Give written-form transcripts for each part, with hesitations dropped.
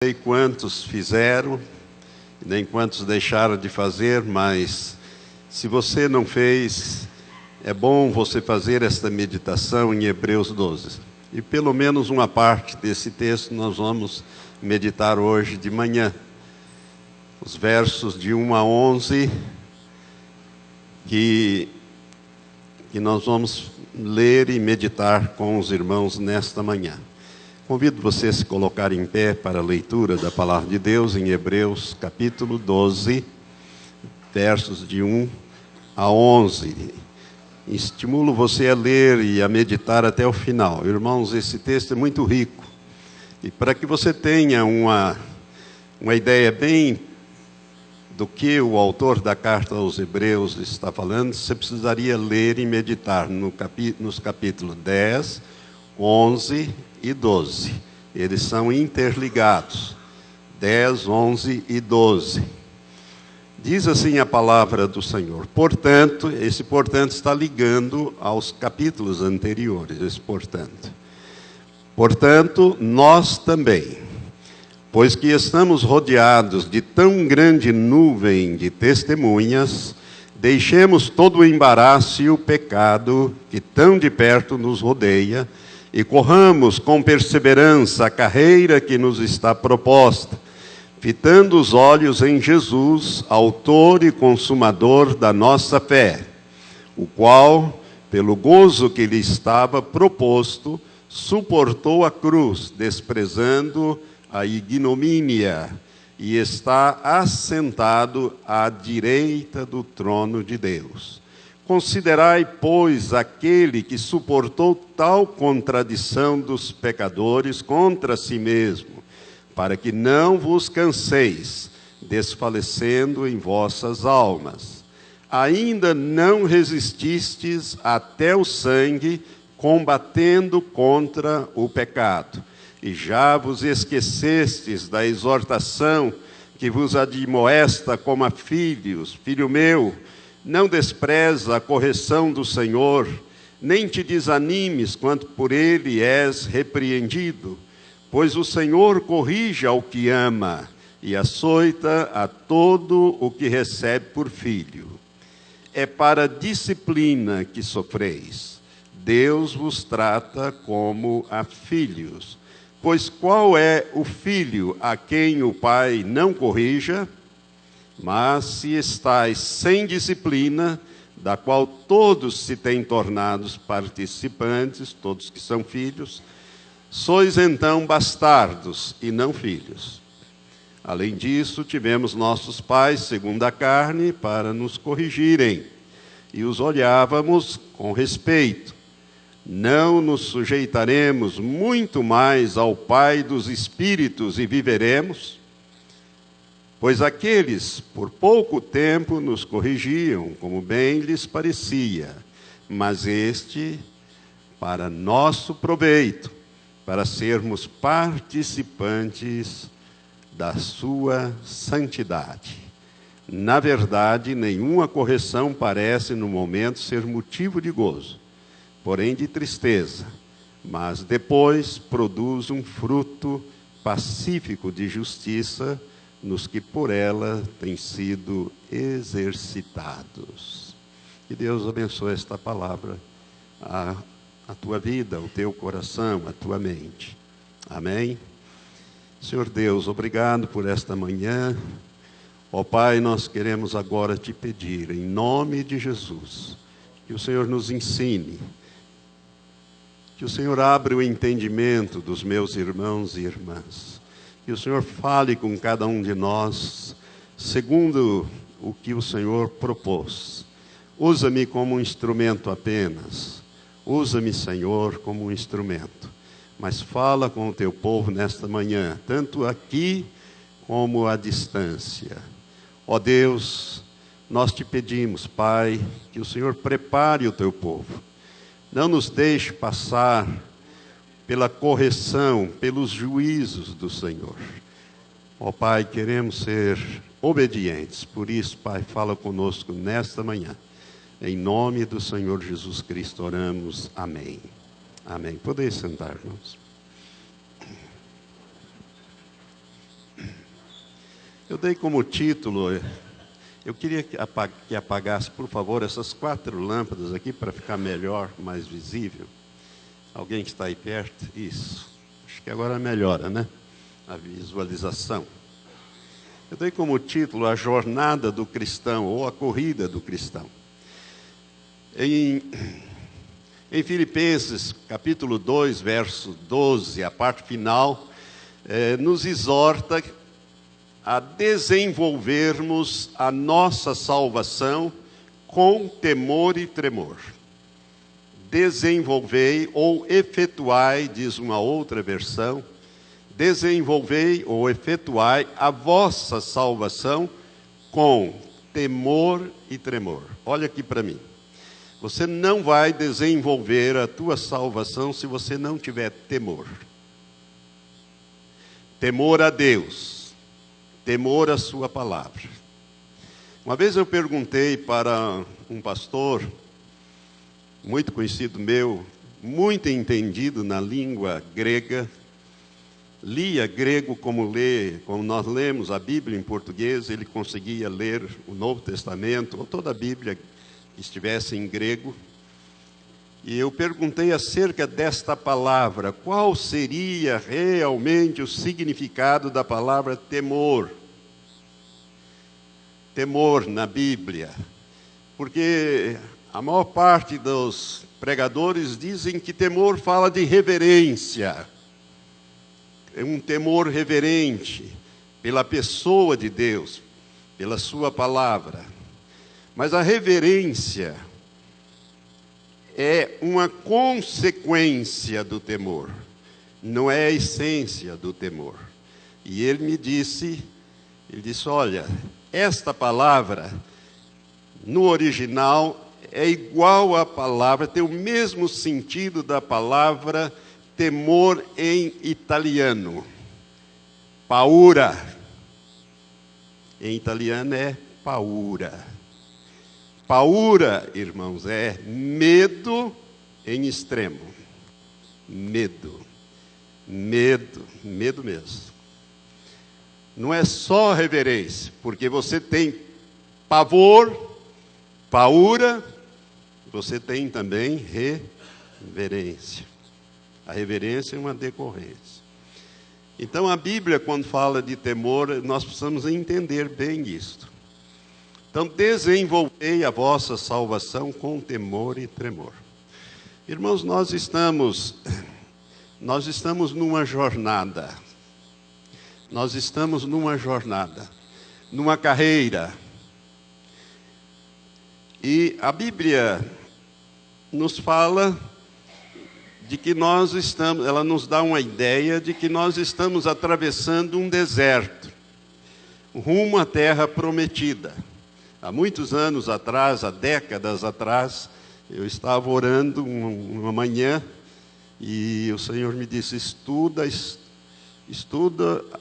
Não sei quantos fizeram, nem quantos deixaram de fazer, mas se você não fez, é bom você fazer esta meditação em Hebreus 12. E pelo menos uma parte desse texto nós vamos meditar hoje de manhã. Os versos de 1 a 11, que nós vamos ler e meditar com os irmãos nesta manhã. Convido você a se colocar em pé para a leitura da Palavra de Deus em Hebreus capítulo 12, versos de 1 a 11. Estimulo você a ler e a meditar até o final. Irmãos, esse texto é muito rico. E para que você tenha uma ideia bem do que o autor da carta aos Hebreus está falando, você precisaria ler e meditar nos capítulos 10, 11 e 12. Eles são interligados. 10, 11 e 12. Diz assim a palavra do Senhor. Portanto, esse portanto está ligando aos capítulos anteriores. Portanto, nós também, pois que estamos rodeados de tão grande nuvem de testemunhas, deixemos todo o embaraço e o pecado que tão de perto nos rodeia, e corramos com perseverança a carreira que nos está proposta, fitando os olhos em Jesus, autor e consumador da nossa fé, o qual, pelo gozo que lhe estava proposto, suportou a cruz, desprezando a ignomínia, e está assentado à direita do trono de Deus. Considerai, pois, aquele que suportou tal contradição dos pecadores contra si mesmo, para que não vos canseis, desfalecendo em vossas almas. Ainda não resististes até o sangue, combatendo contra o pecado. E já vos esquecestes da exortação que vos admoesta como a filhos. Filho meu, não despreza a correção do Senhor, nem te desanimes quanto por ele és repreendido, pois o Senhor corrige ao que ama e açoita a todo o que recebe por filho. É para a disciplina que sofreis. Deus vos trata como a filhos. Pois qual é o filho a quem o pai não corrija? Mas se estáis sem disciplina, da qual todos se têm tornados participantes, todos que são filhos, sois então bastardos e não filhos. Além disso, tivemos nossos pais, segundo a carne, para nos corrigirem, e os olhávamos com respeito. Não nos sujeitaremos muito mais ao Pai dos Espíritos e viveremos? Pois aqueles, por pouco tempo, nos corrigiam, como bem lhes parecia, mas este, para nosso proveito, para sermos participantes da sua santidade. Na verdade, nenhuma correção parece, no momento, ser motivo de gozo, porém de tristeza, mas depois produz um fruto pacífico de justiça, nos que por ela têm sido exercitados. Que Deus abençoe esta palavra, a tua vida, o teu coração, a tua mente. Amém? Senhor Deus, obrigado por esta manhã. Ó Pai, nós queremos agora te pedir, em nome de Jesus, que o Senhor nos ensine, que o Senhor abra o entendimento dos meus irmãos e irmãs, que o Senhor fale com cada um de nós, segundo o que o Senhor propôs. Usa-me como um instrumento apenas. Usa-me, Senhor, como um instrumento. Mas fala com o teu povo nesta manhã, tanto aqui como à distância. Ó Deus, nós te pedimos, Pai, que o Senhor prepare o teu povo. Não nos deixe passar pela correção, pelos juízos do Senhor. Ó Pai, queremos ser obedientes. Por isso, Pai, fala conosco nesta manhã. Em nome do Senhor Jesus Cristo oramos. Amém. Amém. Podeis sentar, irmãos. Eu dei como título, eu queria que apagasse, por favor, essas 4 lâmpadas aqui para ficar melhor, mais visível. Alguém que está aí perto? Isso. Acho que agora melhora, né? A visualização. Eu dei como título a jornada do cristão, ou a corrida do cristão. Em Filipenses, capítulo 2, verso 12, a parte final, nos exorta a desenvolvermos a nossa salvação com temor e tremor. Desenvolvei ou efetuai, diz uma outra versão, desenvolvei ou efetuai a vossa salvação com temor e tremor. Olha aqui para mim. Você não vai desenvolver a tua salvação se você não tiver temor. Temor a Deus. Temor à sua palavra. Uma vez eu perguntei para um pastor, muito conhecido meu, muito entendido na língua grega, lia grego como nós lemos a Bíblia em português, ele conseguia ler o Novo Testamento, ou toda a Bíblia que estivesse em grego. E eu perguntei acerca desta palavra, qual seria realmente o significado da palavra temor? Temor na Bíblia. Porque a maior parte dos pregadores dizem que temor fala de reverência. É um temor reverente pela pessoa de Deus, pela sua palavra. Mas a reverência é uma consequência do temor, não é a essência do temor. E ele disse, olha, esta palavra, no original, é igual à palavra, tem o mesmo sentido da palavra temor em italiano. Paura. Em italiano é paura. Paura, irmãos, é medo em extremo. Medo. Medo. Medo mesmo. Não é só reverência, porque você tem pavor, paura, você tem também reverência. A reverência é uma decorrência. Então, a Bíblia, quando fala de temor, nós precisamos entender bem isto. Então, desenvolvei a vossa salvação com temor e tremor. Irmãos, nós estamos numa jornada. Nós estamos numa jornada, numa carreira. E a Bíblia nos fala de que ela nos dá uma ideia de que nós estamos atravessando um deserto, rumo à terra prometida. Há muitos anos atrás, há décadas atrás, eu estava orando uma manhã e o Senhor me disse, estuda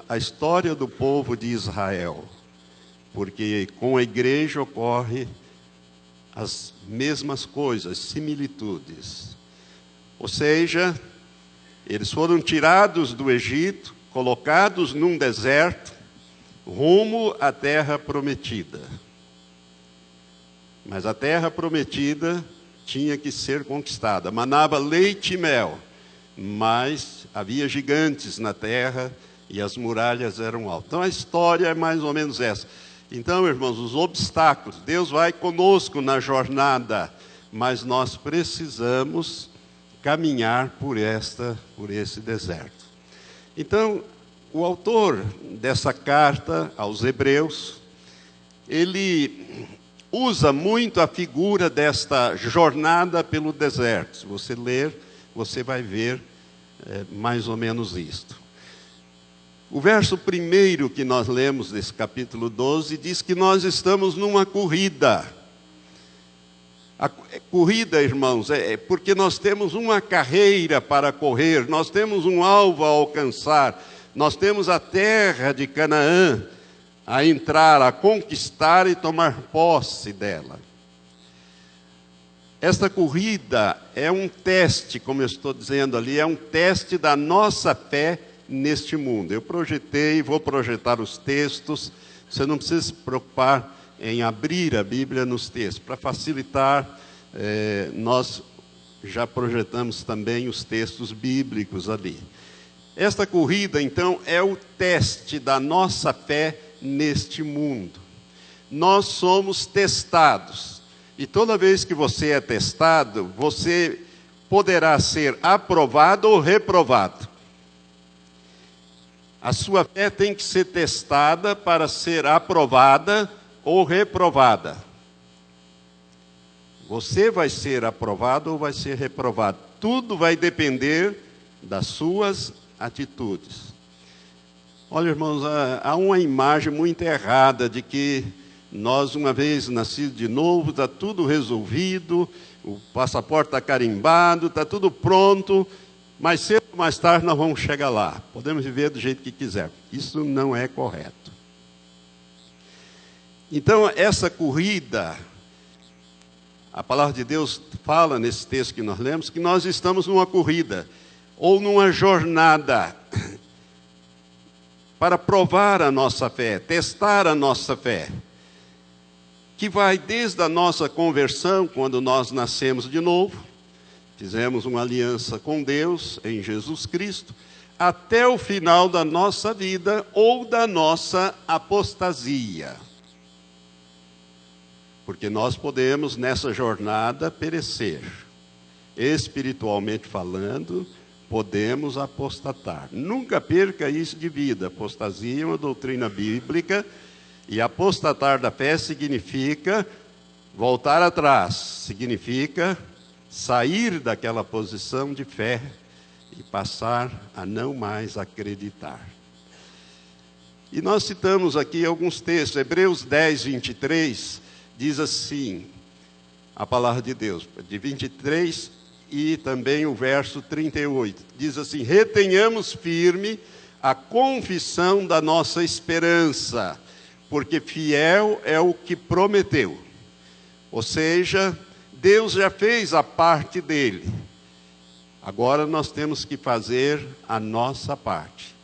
a história do povo de Israel, porque com a igreja ocorre as mesmas coisas, similitudes. Ou seja, eles foram tirados do Egito, colocados num deserto, rumo à terra prometida. Mas a terra prometida tinha que ser conquistada. Manava leite e mel, mas havia gigantes na terra e as muralhas eram altas. Então a história é mais ou menos essa. Então, irmãos, os obstáculos, Deus vai conosco na jornada, mas nós precisamos caminhar por esse deserto. Então, o autor dessa carta aos Hebreus, ele usa muito a figura desta jornada pelo deserto. Se você ler, você vai ver mais ou menos isto. O verso primeiro que nós lemos desse capítulo 12 diz que nós estamos numa corrida. A corrida, irmãos, é porque nós temos uma carreira para correr, nós temos um alvo a alcançar, nós temos a terra de Canaã a entrar, a conquistar e tomar posse dela. Esta corrida é um teste, como eu estou dizendo ali, é um teste da nossa fé neste mundo. Eu vou projetar os textos Você não precisa se preocupar em abrir a Bíblia nos textos. Para facilitar, nós já projetamos também os textos bíblicos ali. Esta corrida, então, é o teste da nossa fé neste mundo. Nós somos testados. E toda vez que você é testado, você poderá ser aprovado ou reprovado. A sua fé tem que ser testada para ser aprovada ou reprovada. Você vai ser aprovado ou vai ser reprovado. Tudo vai depender das suas atitudes. Olha, irmãos, há uma imagem muito errada de que nós, uma vez nascidos de novo, está tudo resolvido, o passaporte está carimbado, está tudo pronto, mas cedo ou mais tarde nós vamos chegar lá. Podemos viver do jeito que quiser. Isso não é correto. Então, essa corrida, a palavra de Deus fala nesse texto que nós lemos, que nós estamos numa corrida, ou numa jornada, para provar a nossa fé, testar a nossa fé, que vai desde a nossa conversão, quando nós nascemos de novo, fizemos uma aliança com Deus em Jesus Cristo, até o final da nossa vida ou da nossa apostasia. Porque nós podemos, nessa jornada, perecer. Espiritualmente falando, podemos apostatar. Nunca perca isso de vida. Apostasia é uma doutrina bíblica, e apostatar da fé significa voltar atrás, significa sair daquela posição de fé e passar a não mais acreditar. E nós citamos aqui alguns textos. Hebreus 10, 23, diz assim, a palavra de Deus, de 23 e também o verso 38. Diz assim: retenhamos firme a confissão da nossa esperança, porque fiel é o que prometeu. Ou seja, Deus já fez a parte dele. Agora nós temos que fazer a nossa parte.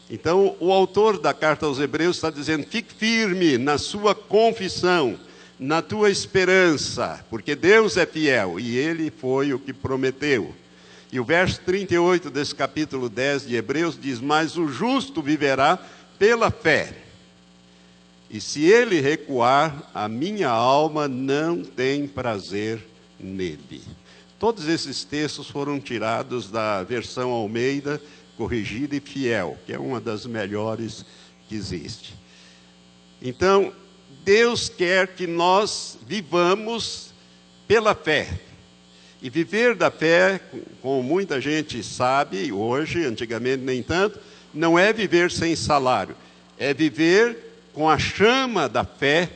Então, o autor da carta aos Hebreus está dizendo: fique firme na sua confissão, na tua esperança, porque Deus é fiel e Ele foi o que prometeu. E o verso 38 desse capítulo 10 de Hebreus diz: mas o justo viverá pela fé. E se ele recuar, a minha alma não tem prazer nele. Todos esses textos foram tirados da versão Almeida, corrigida e fiel, que é uma das melhores que existe. Então, Deus quer que nós vivamos pela fé. E viver da fé, como muita gente sabe hoje, antigamente nem tanto, não é viver sem salário. É viver com a chama da fé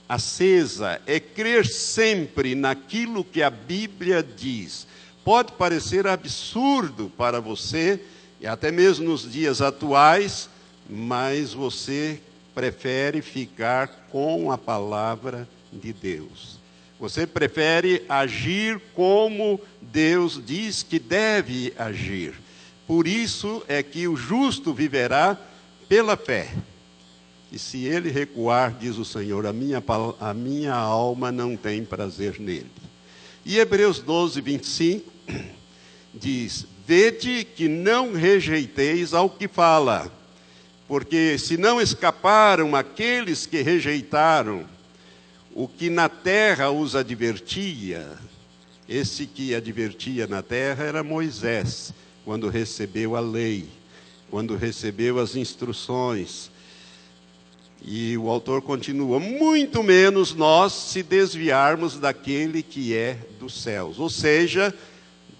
acesa, é crer sempre naquilo que a Bíblia diz. Pode parecer absurdo para você, e até mesmo nos dias atuais, mas você prefere ficar com a palavra de Deus. Você prefere agir como Deus diz que deve agir. Por isso é que o justo viverá pela fé. E se ele recuar, diz o Senhor, a minha alma não tem prazer nele. E Hebreus 12, 25, diz: vede que não rejeiteis ao que fala, porque se não escaparam aqueles que rejeitaram o que na terra os advertia, esse que advertia na terra era Moisés, quando recebeu a lei, quando recebeu as instruções. E o autor continua: muito menos nós se desviarmos daquele que é dos céus. Ou seja,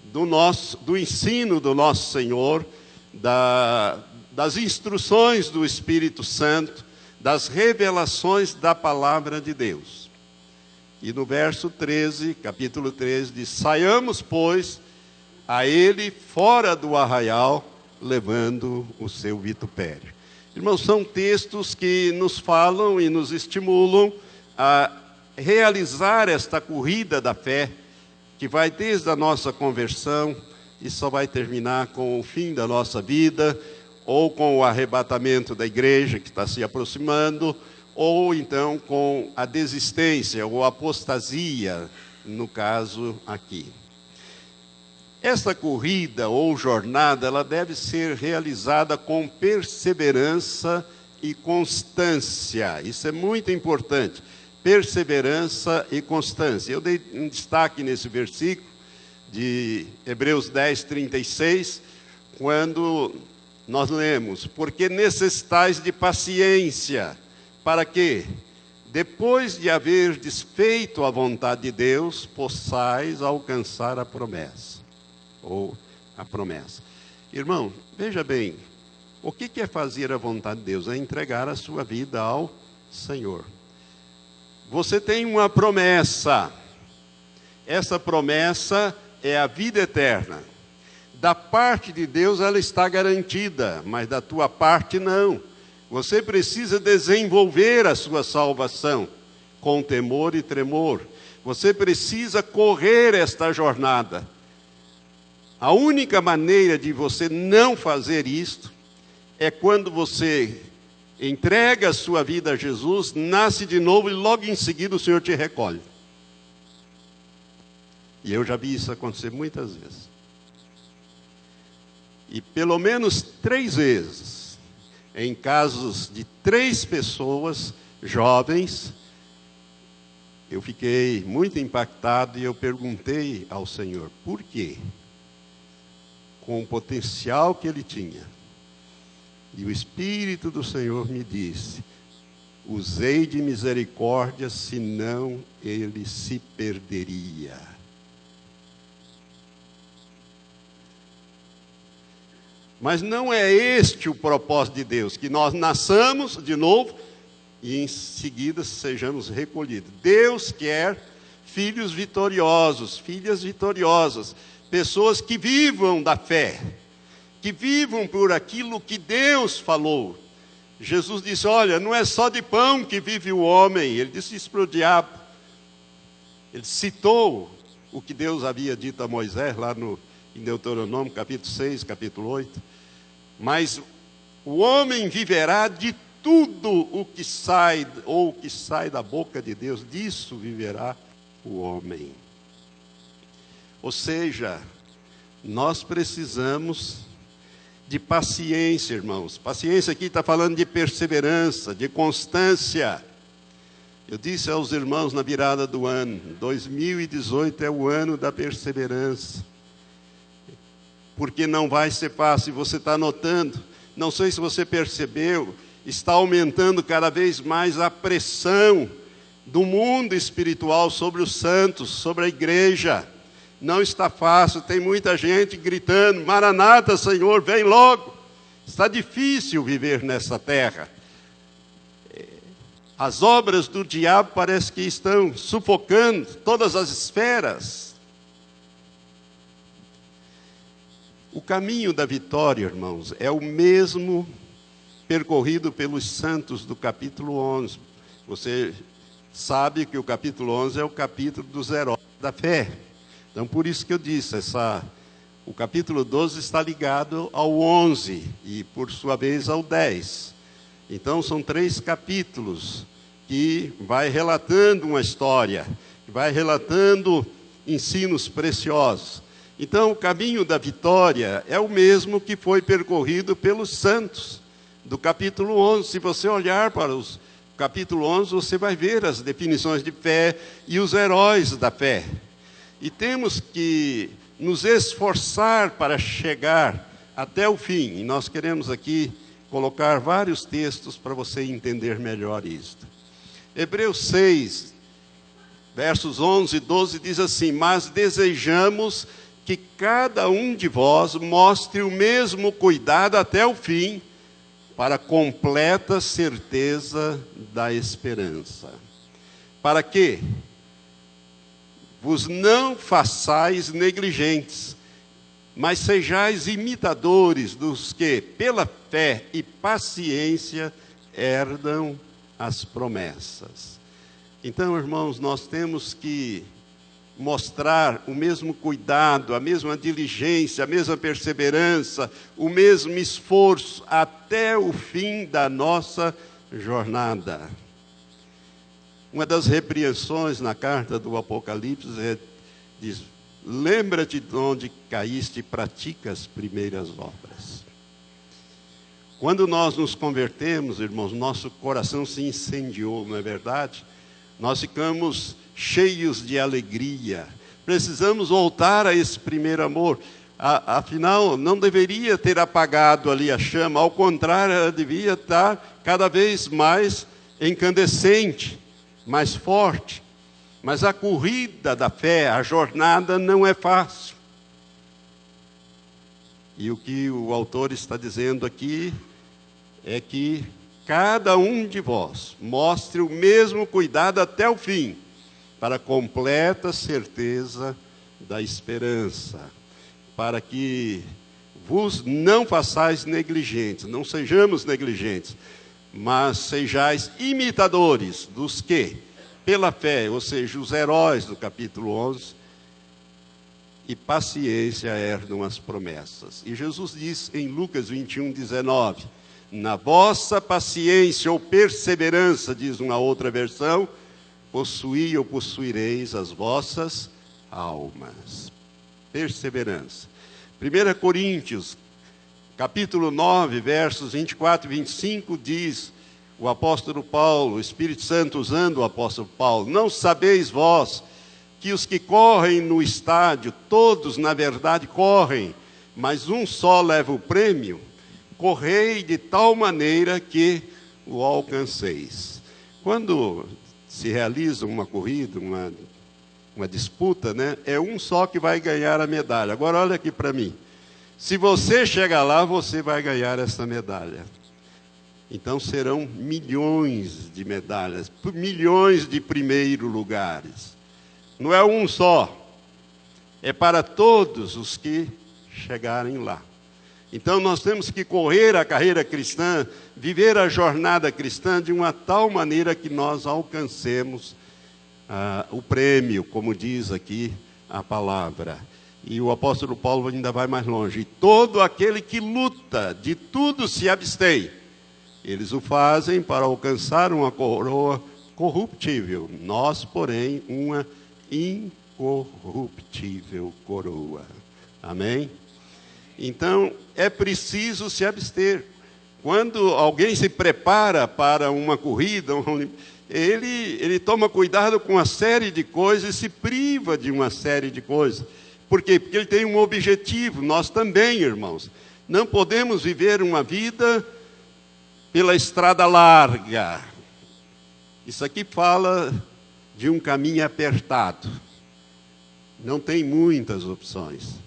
do ensino do nosso Senhor, das instruções do Espírito Santo, das revelações da palavra de Deus. E no verso 13, capítulo 13, diz: saiamos, pois, a ele fora do arraial, levando o seu vitupério. Irmãos, são textos que nos falam e nos estimulam a realizar esta corrida da fé, que vai desde a nossa conversão e só vai terminar com o fim da nossa vida, ou com o arrebatamento da igreja que está se aproximando, ou então com a desistência ou apostasia, no caso aqui. Esta corrida ou jornada, ela deve ser realizada com perseverança e constância. Isso é muito importante. Perseverança e constância. Eu dei um destaque nesse versículo de Hebreus 10, 36, quando nós lemos: porque necessitais de paciência, para que, depois de haver desfeito a vontade de Deus, possais alcançar a promessa. Ou a promessa. Irmão, veja bem, o que é fazer a vontade de Deus? É entregar a sua vida ao Senhor. Você tem uma promessa. Essa promessa é a vida eterna. Da parte de Deus ela está garantida, mas da tua parte não. Você precisa desenvolver a sua salvação com temor e tremor. Você precisa correr esta jornada. A única maneira de você não fazer isto é quando você entrega a sua vida a Jesus, nasce de novo e logo em seguida o Senhor te recolhe. E eu já vi isso acontecer muitas vezes. E pelo menos 3 vezes, em casos de 3 pessoas jovens, eu fiquei muito impactado e eu perguntei ao Senhor, por quê? Com o potencial que ele tinha. E o Espírito do Senhor me disse, usei de misericórdia, senão ele se perderia. Mas não é este o propósito de Deus, que nós nasçamos de novo e em seguida sejamos recolhidos. Deus quer filhos vitoriosos, filhas vitoriosas, pessoas que vivam da fé, que vivam por aquilo que Deus falou. Jesus disse, olha, não é só de pão que vive o homem. Ele disse isso para o diabo. Ele citou o que Deus havia dito a Moisés, lá em Deuteronômio, capítulo 6, capítulo 8. Mas o homem viverá de tudo o que sai, ou o que sai da boca de Deus, disso viverá o homem. Ou seja, nós precisamos de paciência, irmãos. Paciência aqui está falando de perseverança, de constância. Eu disse aos irmãos na virada do ano, 2018 é o ano da perseverança. Porque não vai ser fácil, você está notando, não sei se você percebeu, está aumentando cada vez mais a pressão do mundo espiritual sobre os santos, sobre a igreja. Não está fácil, tem muita gente gritando, Maranata, Senhor, vem logo. Está difícil viver nessa terra. As obras do diabo parece que estão sufocando todas as esferas. O caminho da vitória, irmãos, é o mesmo percorrido pelos santos do capítulo 11. Você sabe que o capítulo 11 é o capítulo dos heróis da fé. Então, por isso que eu disse, o capítulo 12 está ligado ao 11 e, por sua vez, ao 10. Então, são 3 capítulos que vai relatando uma história, que vai relatando ensinos preciosos. Então, o caminho da vitória é o mesmo que foi percorrido pelos santos do capítulo 11. Se você olhar para o capítulo 11, você vai ver as definições de fé e os heróis da fé. E temos que nos esforçar para chegar até o fim. E nós queremos aqui colocar vários textos para você entender melhor isto. Hebreus 6, versos 11 e 12 diz assim, mas desejamos que cada um de vós mostre o mesmo cuidado até o fim, para a completa certeza da esperança. Para que vos não façais negligentes, mas sejais imitadores dos que, pela fé e paciência, herdam as promessas. Então, irmãos, nós temos que mostrar o mesmo cuidado, a mesma diligência, a mesma perseverança, o mesmo esforço até o fim da nossa jornada. Uma das repreensões na carta do Apocalipse diz: lembra-te de onde caíste e pratica as primeiras obras. Quando nós nos convertemos, irmãos, nosso coração se incendiou, não é verdade? Nós ficamos cheios de alegria. Precisamos voltar a esse primeiro amor. Afinal, não deveria ter apagado ali a chama, ao contrário, ela devia estar cada vez mais incandescente, mais forte. Mas a corrida da fé, a jornada não é fácil. E o que o autor está dizendo aqui é que cada um de vós mostre o mesmo cuidado até o fim, para a completa certeza da esperança, para que vos não façais negligentes, não sejamos negligentes, mas sejais imitadores dos que, pela fé, ou seja, os heróis do capítulo 11, e paciência herdam as promessas. E Jesus diz em Lucas 21:19, na vossa paciência ou perseverança, diz uma outra versão, possuí ou possuireis as vossas almas. Perseverança. 1 Coríntios, capítulo 9, versos 24 e 25, diz o apóstolo Paulo, o Espírito Santo usando o apóstolo Paulo: não sabeis vós que os que correm no estádio, todos na verdade correm, mas um só leva o prêmio? Correi de tal maneira que o alcanceis. Quando se realiza uma corrida, uma disputa, né, é um só que vai ganhar a medalha. Agora olha aqui para mim. Se você chegar lá, você vai ganhar essa medalha. Então serão milhões de medalhas, milhões de primeiros lugares. Não é um só. É para todos os que chegarem lá. Então nós temos que correr a carreira cristã, viver a jornada cristã de uma tal maneira que nós alcancemos o prêmio, como diz aqui a palavra. E o apóstolo Paulo ainda vai mais longe: e todo aquele que luta, de tudo se abstém. Eles o fazem para alcançar uma coroa corruptível, nós, porém, uma incorruptível coroa. Amém? Então, é preciso se abster. Quando alguém se prepara para uma corrida, ele toma cuidado com uma série de coisas e se priva de uma série de coisas. Por quê? Porque ele tem um objetivo. Nós também, irmãos. Não podemos viver uma vida pela estrada larga. Isso aqui fala de um caminho apertado. Não tem muitas opções.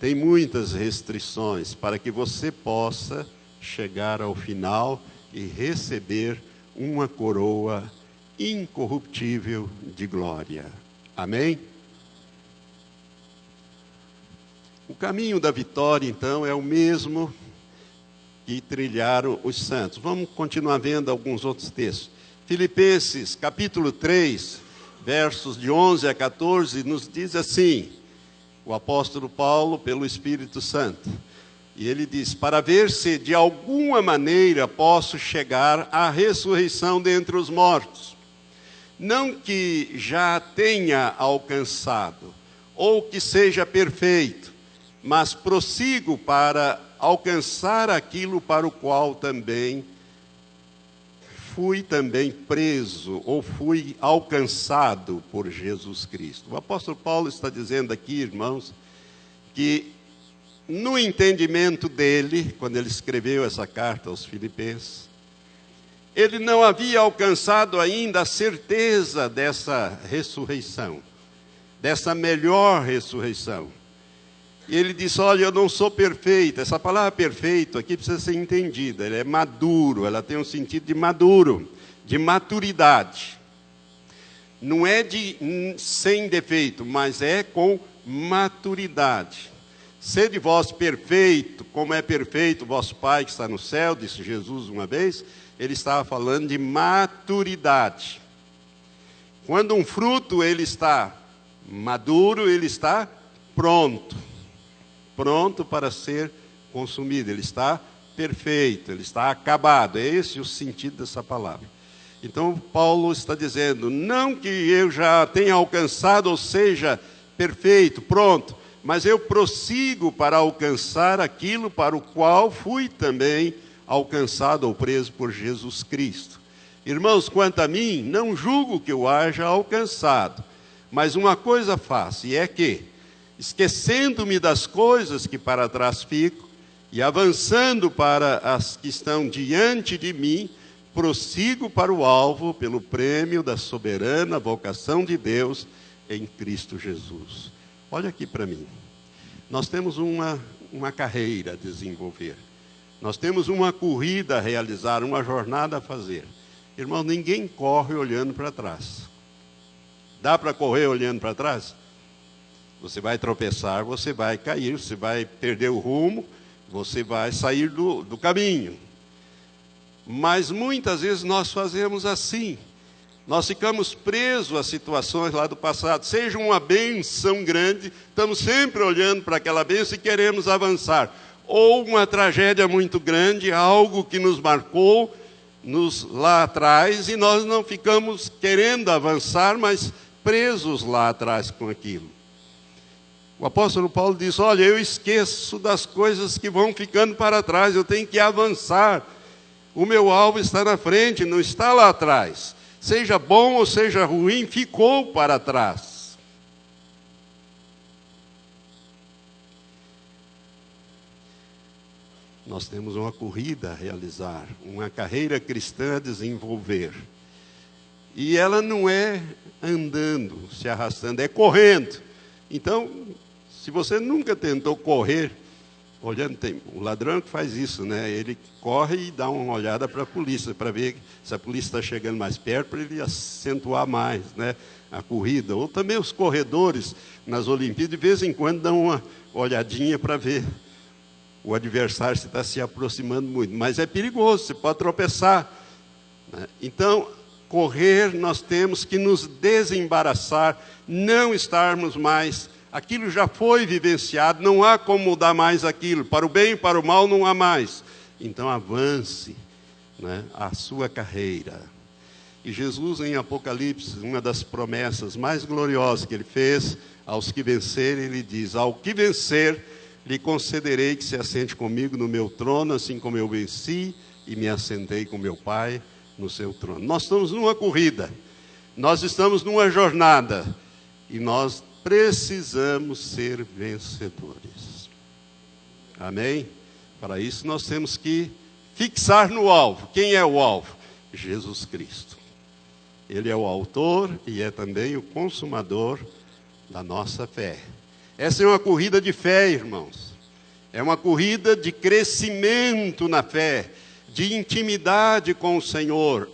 Tem muitas restrições para que você possa chegar ao final e receber uma coroa incorruptível de glória. Amém? O caminho da vitória, então, é o mesmo que trilharam os santos. Vamos continuar vendo alguns outros textos. Filipenses, capítulo 3, versos de 11 a 14, nos diz assim, o apóstolo Paulo, pelo Espírito Santo, e ele diz: para ver se de alguma maneira posso chegar à ressurreição dentre os mortos. Não que já tenha alcançado, ou que seja perfeito, mas prossigo para alcançar aquilo para o qual também fui preso, ou fui alcançado por Jesus Cristo. O apóstolo Paulo está dizendo aqui, irmãos, que no entendimento dele, quando ele escreveu essa carta aos Filipenses, ele não havia alcançado ainda a certeza dessa ressurreição, dessa melhor ressurreição. E ele disse: olha, eu não sou perfeito. Essa palavra perfeito aqui precisa ser entendida. Ele é maduro, ela tem um sentido de maduro, de maturidade. Não é sem defeito, mas é com maturidade. Sede vós perfeito, como é perfeito o vosso Pai que está no céu, disse Jesus uma vez. Ele estava falando de maturidade. Quando um fruto ele está Maduro, ele está pronto. Pronto para ser consumido. Ele está perfeito, ele está acabado. É esse o sentido dessa palavra. Então, Paulo está dizendo, não que eu já tenha alcançado, ou seja, perfeito, pronto, mas eu prossigo para alcançar aquilo para o qual fui também alcançado ou preso por Jesus Cristo. Irmãos, quanto a mim, não julgo que eu haja alcançado, mas uma coisa faço, e é que, esquecendo-me das coisas que para trás fico, e avançando para as que estão diante de mim, prossigo para o alvo pelo prêmio da soberana vocação de Deus em Cristo Jesus. Olha aqui para mim. Nós temos uma carreira a desenvolver. Nós temos uma corrida a realizar, uma jornada a fazer. Irmão, ninguém corre olhando para trás. Dá para correr olhando para trás? Você vai tropeçar, você vai cair, você vai perder o rumo, você vai sair do caminho. Mas muitas vezes nós fazemos assim. Nós ficamos presos a situações lá do passado. Seja uma bênção grande, estamos sempre olhando para aquela bênção e queremos avançar. Ou uma tragédia muito grande, algo que nos marcou lá atrás, e nós não ficamos querendo avançar, mas presos lá atrás com aquilo. O apóstolo Paulo diz, olha, eu esqueço das coisas que vão ficando para trás, eu tenho que avançar. O meu alvo está na frente, não está lá atrás. Seja bom ou seja ruim, ficou para trás. Nós temos uma corrida a realizar, uma carreira cristã a desenvolver. E ela não é andando, se arrastando, é correndo. Então, se você nunca tentou correr, olhando, tem o ladrão que faz isso, né? Ele corre e dá uma olhada para a polícia, para ver se a polícia está chegando mais perto, para ele acentuar mais, né, a corrida. Ou também os corredores nas Olimpíadas, de vez em quando, dão uma olhadinha para ver o adversário se está se aproximando muito. Mas é perigoso, você pode tropeçar, né? Então, correr, nós temos que nos desembaraçar, não estarmos mais... Aquilo já foi vivenciado, não há como mudar mais aquilo. Para o bem e para o mal não há mais. Então avance, né, a sua carreira. E Jesus, em Apocalipse, uma das promessas mais gloriosas que ele fez, aos que vencerem, ele diz, ao que vencer, lhe concederei que se assente comigo no meu trono, assim como eu venci e me assentei com meu Pai no seu trono. Nós estamos numa corrida, nós estamos numa jornada, e nós precisamos ser vencedores. Amém? Para isso nós temos que fixar no alvo. Quem é o alvo? Jesus Cristo. Ele é o autor e é também o consumador da nossa fé. Essa é uma corrida de fé, irmãos. É uma corrida de crescimento na fé, de intimidade com o Senhor.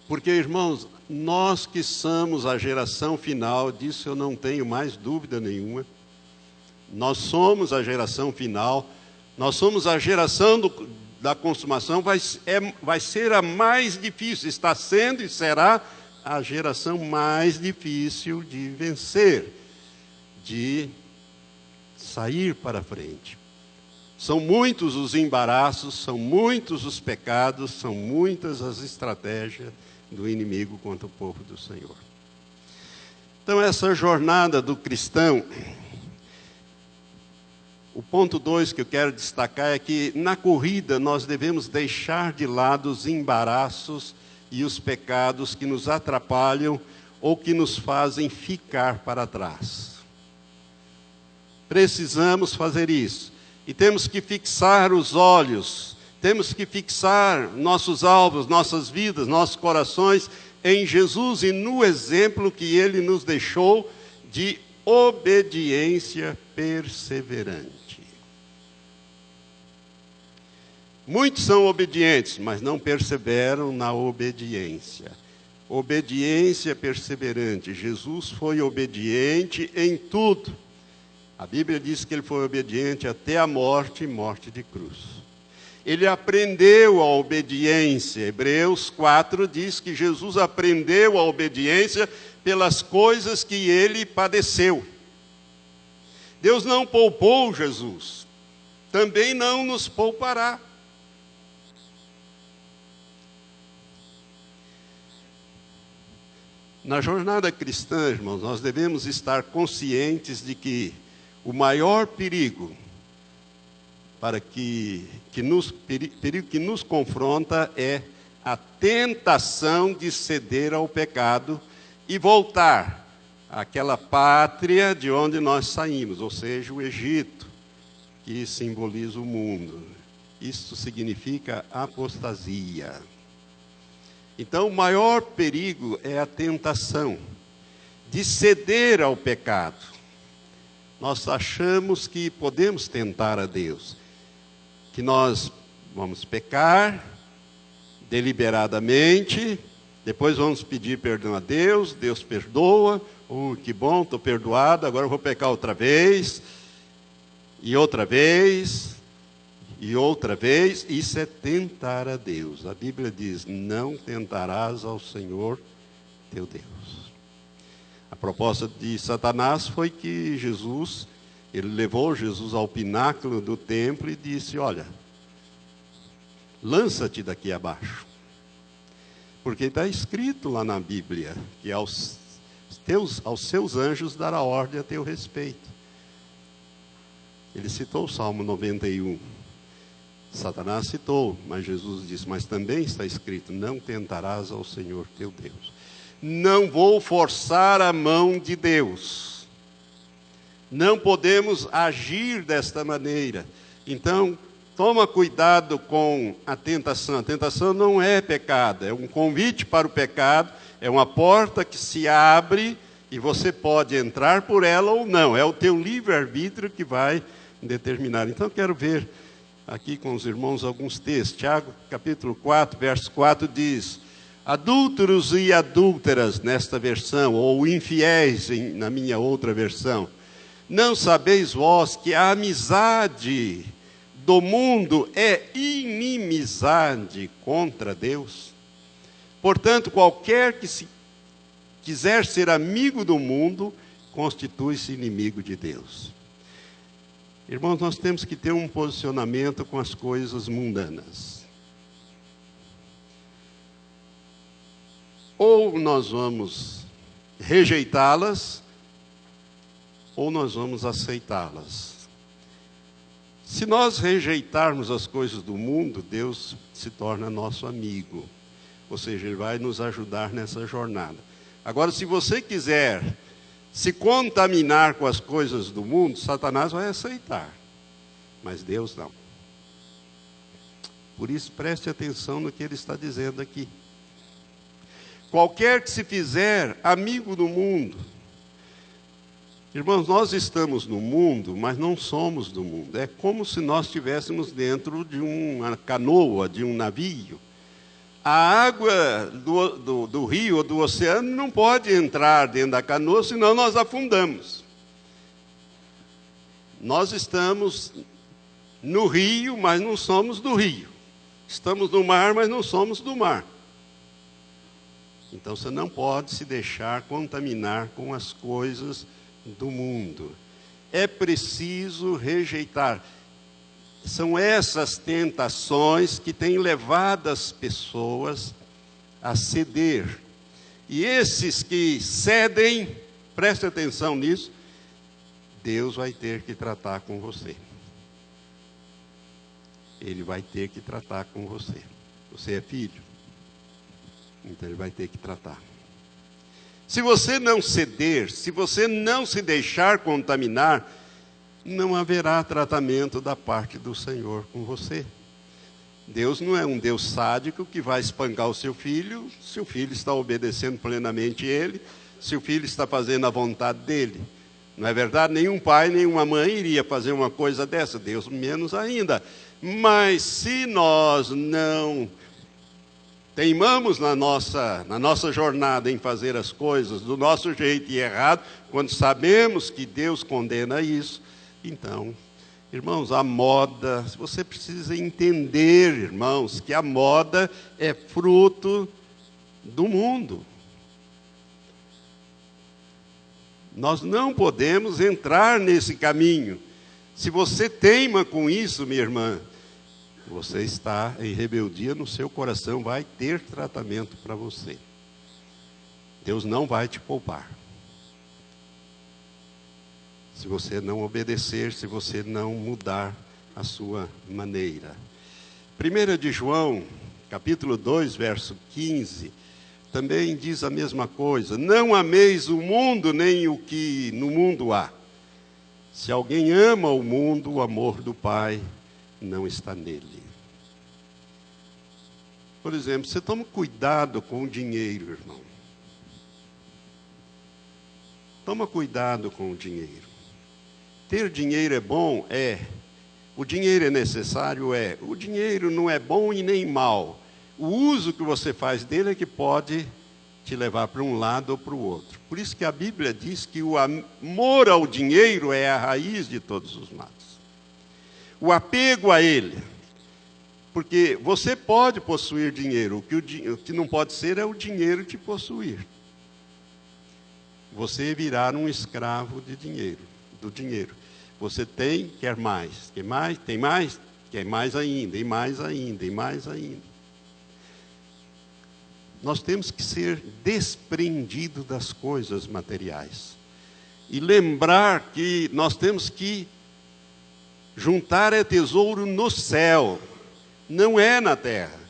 Porque, irmãos, nós que somos a geração final, disso eu não tenho mais dúvida nenhuma. Nós somos a geração final, nós somos a geração da consumação, vai ser a mais difícil, está sendo e será a geração mais difícil de vencer, de sair para frente. São muitos os embaraços, são muitos os pecados, são muitas as estratégias do inimigo contra o povo do Senhor. Então, essa jornada do cristão, o ponto 2 que eu quero destacar é que na corrida nós devemos deixar de lado os embaraços e os pecados que nos atrapalham ou que nos fazem ficar para trás. Precisamos fazer isso. E temos que fixar os olhos, temos que fixar nossos alvos, nossas vidas, nossos corações em Jesus e no exemplo que Ele nos deixou de obediência perseverante. Muitos são obedientes, mas não perseveram na obediência. Obediência perseverante. Jesus foi obediente em tudo. A Bíblia diz que Ele foi obediente até a morte e morte de cruz. Ele aprendeu a obediência. Hebreus 4 diz que Jesus aprendeu a obediência pelas coisas que ele padeceu. Deus não poupou Jesus, também não nos poupará. Na jornada cristã, irmãos, nós devemos estar conscientes de que o maior perigo perigo que nos confronta é a tentação de ceder ao pecado e voltar àquela pátria de onde nós saímos, ou seja, o Egito, que simboliza o mundo. Isso significa apostasia. Então, o maior perigo é a tentação de ceder ao pecado. Nós achamos que podemos tentar a Deus, que nós vamos pecar deliberadamente, depois vamos pedir perdão a Deus, Deus perdoa, que bom, estou perdoado, agora eu vou pecar outra vez, e outra vez, e outra vez. Isso é tentar a Deus. A Bíblia diz: não tentarás ao Senhor teu Deus. A proposta de Satanás foi que ele levou Jesus ao pináculo do templo e disse: olha, lança-te daqui abaixo. Porque está escrito lá na Bíblia que aos seus anjos dará ordem a teu respeito. Ele citou o Salmo 91. Satanás citou, mas Jesus disse: mas também está escrito: não tentarás ao Senhor teu Deus. Não vou forçar a mão de Deus. Não podemos agir desta maneira. Então, toma cuidado com a tentação. A tentação não é pecado, é um convite para o pecado, é uma porta que se abre e você pode entrar por ela ou não. É o teu livre-arbítrio que vai determinar. Então, eu quero ver aqui com os irmãos alguns textos. Tiago, capítulo 4, verso 4 diz: adúlteros e adúlteras, nesta versão, ou infiéis, na minha outra versão, não sabeis vós que a amizade do mundo é inimizade contra Deus? Portanto, qualquer que quiser ser amigo do mundo, constitui-se inimigo de Deus. Irmãos, nós temos que ter um posicionamento com as coisas mundanas. Ou nós vamos rejeitá-las, ou nós vamos aceitá-las. Se nós rejeitarmos as coisas do mundo, Deus se torna nosso amigo. Ou seja, Ele vai nos ajudar nessa jornada. Agora, se você quiser se contaminar com as coisas do mundo, Satanás vai aceitar, mas Deus não. Por isso, preste atenção no que ele está dizendo aqui. Qualquer que se fizer amigo do mundo. Irmãos, nós estamos no mundo, mas não somos do mundo. É como se nós estivéssemos dentro de uma canoa, de um navio. A água do rio ou do oceano não pode entrar dentro da canoa, senão nós afundamos. Nós estamos no rio, mas não somos do rio. Estamos no mar, mas não somos do mar. Então você não pode se deixar contaminar com as coisas do mundo. É preciso rejeitar. São essas tentações que têm levado as pessoas a ceder. E esses que cedem, preste atenção nisso, Deus vai ter que tratar com você. Ele vai ter que tratar com você. Você é filho, então Ele vai ter que tratar. Se você não ceder, se você não se deixar contaminar, não haverá tratamento da parte do Senhor com você. Deus não é um Deus sádico que vai espancar o seu filho está obedecendo plenamente Ele, se o filho está fazendo a vontade dEle. Não é verdade? Nenhum pai, nenhuma mãe iria fazer uma coisa dessa, Deus menos ainda. Mas se nós não teimamos na nossa jornada em fazer as coisas do nosso jeito e errado, quando sabemos que Deus condena isso, então, irmãos, a moda, você precisa entender, irmãos, que a moda é fruto do mundo. Nós não podemos entrar nesse caminho. Se você teima com isso, minha irmã, você está em rebeldia no seu coração, vai ter tratamento para você. Deus não vai te poupar. Se você não obedecer, se você não mudar a sua maneira. 1 de João, capítulo 2, verso 15, também diz a mesma coisa. Não ameis o mundo, nem o que no mundo há. Se alguém ama o mundo, o amor do Pai não está nele. Por exemplo, você toma cuidado com o dinheiro, irmão. Toma cuidado com o dinheiro. Ter dinheiro é bom? É. O dinheiro é necessário? É. O dinheiro não é bom e nem mal. O uso que você faz dele é que pode te levar para um lado ou para o outro. Por isso que a Bíblia diz que o amor ao dinheiro é a raiz de todos os males. O apego a ele. Porque você pode possuir dinheiro, o que não pode ser é o dinheiro te possuir. Você virar um escravo do dinheiro. Você tem, quer mais, quer mais, tem mais, quer mais ainda, e mais ainda, e mais ainda. Nós temos que ser desprendidos das coisas materiais. E lembrar que nós temos que juntar tesouro no céu. Não é na terra.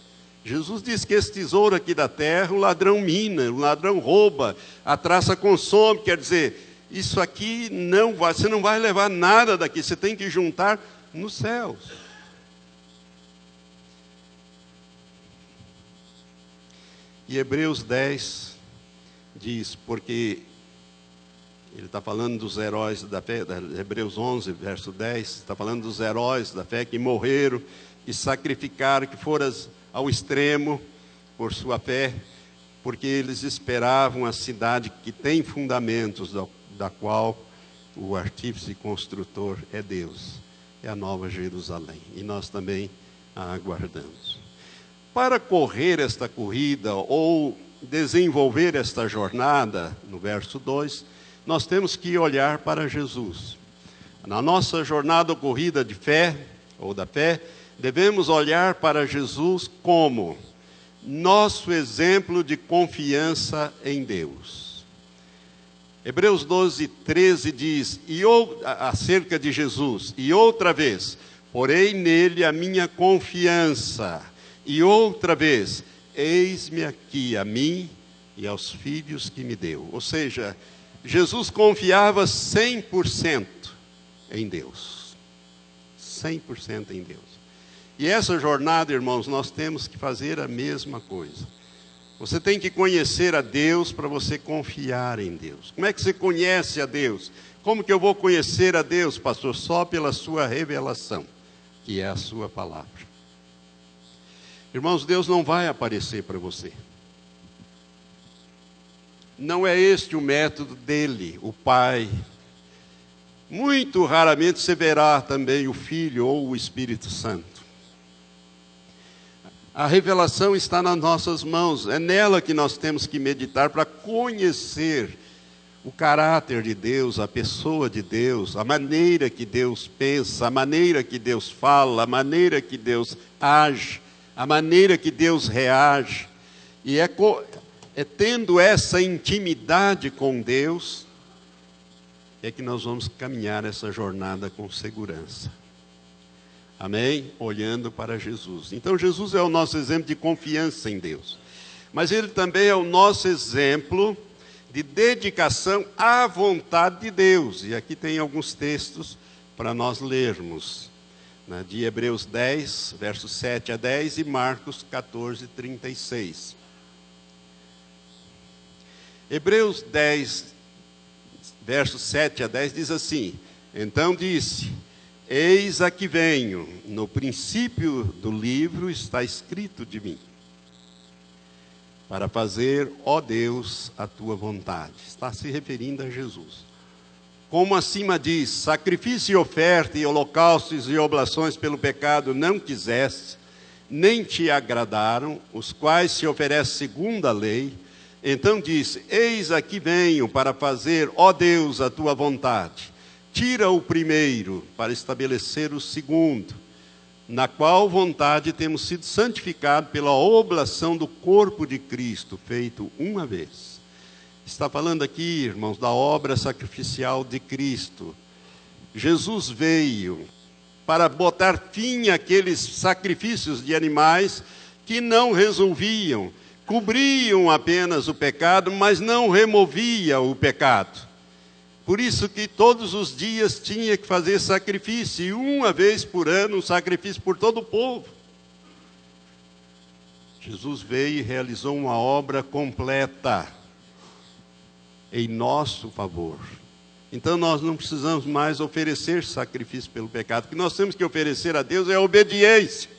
Jesus disse que esse tesouro aqui da terra, o ladrão mina, o ladrão rouba, a traça consome. Quer dizer, isso aqui você não vai levar nada daqui, você tem que juntar nos céus. E Hebreus 10 diz, porque ele está falando dos heróis da fé, Hebreus 11, verso 10, está falando dos heróis da fé que morreram, que sacrificaram, que foram ao extremo por sua fé, porque eles esperavam a cidade que tem fundamentos, da qual o artífice e construtor é Deus, é a Nova Jerusalém, e nós também a aguardamos. Para correr esta corrida, ou desenvolver esta jornada, no verso 2, nós temos que olhar para Jesus. Na nossa jornada ou corrida de fé, ou da fé, devemos olhar para Jesus como nosso exemplo de confiança em Deus. Hebreus 12, 13 diz, acerca de Jesus, e outra vez, porei nele a minha confiança, e outra vez, eis-me aqui a mim e aos filhos que me deu. Ou seja, Jesus confiava 100% em Deus. 100% em Deus. E essa jornada, irmãos, nós temos que fazer a mesma coisa. Você tem que conhecer a Deus para você confiar em Deus. Como é que você conhece a Deus? Como que eu vou conhecer a Deus, pastor? Só pela sua revelação, que é a sua palavra. Irmãos, Deus não vai aparecer para você. Não é este o método dele, o Pai. Muito raramente você verá também o Filho ou o Espírito Santo. A revelação está nas nossas mãos, é nela que nós temos que meditar para conhecer o caráter de Deus, a pessoa de Deus, a maneira que Deus pensa, a maneira que Deus fala, a maneira que Deus age, a maneira que Deus reage. E é tendo essa intimidade com Deus, é que nós vamos caminhar essa jornada com segurança. Amém? Olhando para Jesus. Então Jesus é o nosso exemplo de confiança em Deus. Mas Ele também é o nosso exemplo de dedicação à vontade de Deus. E aqui tem alguns textos para nós lermos. Né, de Hebreus 10, versos 7 a 10 e Marcos 14, 36. Hebreus 10, versos 7 a 10 diz assim: então disse, eis aqui venho, no princípio do livro está escrito de mim, para fazer, ó Deus, a tua vontade. Está se referindo a Jesus. Como acima diz, sacrifício e oferta e holocaustos e oblações pelo pecado não quiseste, nem te agradaram, os quais se oferecem segundo a lei, Então disse: eis aqui venho para fazer, ó Deus, a tua vontade. Tira o primeiro para estabelecer o segundo, na qual vontade temos sido santificados pela oblação do corpo de Cristo, feito uma vez. Está falando aqui, irmãos, da obra sacrificial de Cristo. Jesus veio para botar fim àqueles sacrifícios de animais que não resolviam, cobriam apenas o pecado, mas não removiam o pecado. Por isso que todos os dias tinha que fazer sacrifício, e uma vez por ano, um sacrifício por todo o povo. Jesus veio e realizou uma obra completa em nosso favor. Então nós não precisamos mais oferecer sacrifício pelo pecado. O que nós temos que oferecer a Deus é a obediência.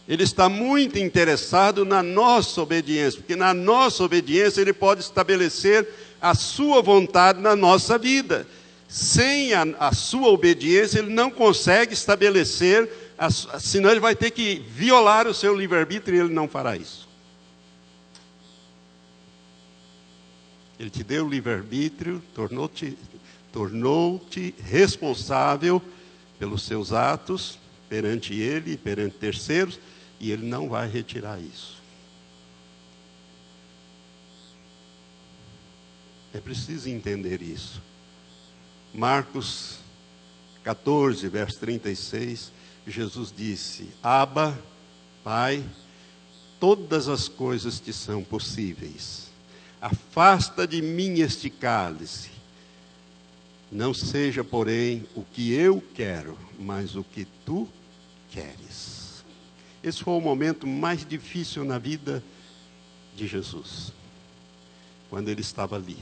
Ele está muito interessado na nossa obediência, porque na nossa obediência Ele pode estabelecer a sua vontade na nossa vida. Sem a sua obediência, Ele não consegue estabelecer, senão Ele vai ter que violar o seu livre-arbítrio, e Ele não fará isso. Ele te deu o livre-arbítrio, tornou-te responsável pelos seus atos perante Ele e perante terceiros, e Ele não vai retirar isso. É preciso entender isso. Marcos 14, verso 36, Jesus disse: Abba, Pai, todas as coisas te são possíveis. Afasta de mim este cálice. Não seja, porém, o que eu quero, mas o que tu queres. Esse foi o momento mais difícil na vida de Jesus, quando Ele estava ali.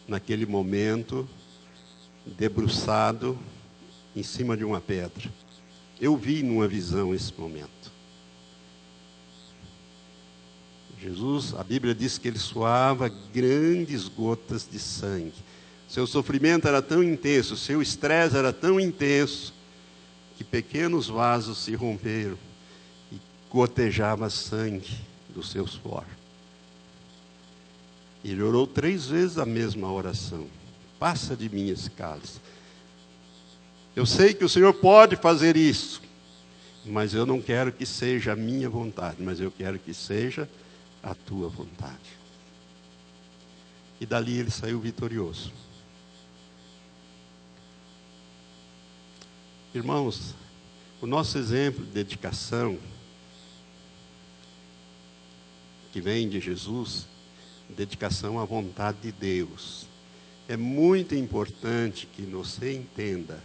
Naquele momento, debruçado em cima de uma pedra. Eu vi numa visão esse momento. Jesus, a Bíblia diz que Ele suava grandes gotas de sangue. Seu sofrimento era tão intenso, seu estresse era tão intenso, que pequenos vasos se romperam e gotejava sangue do seu suor. Ele orou 3 vezes a mesma oração: passa de mim esse cálice. Eu sei que o Senhor pode fazer isso, mas eu não quero que seja a minha vontade, mas eu quero que seja a tua vontade. E dali ele saiu vitorioso. Irmãos, o nosso exemplo de dedicação, que vem de Jesus, dedicação à vontade de Deus. É muito importante que você entenda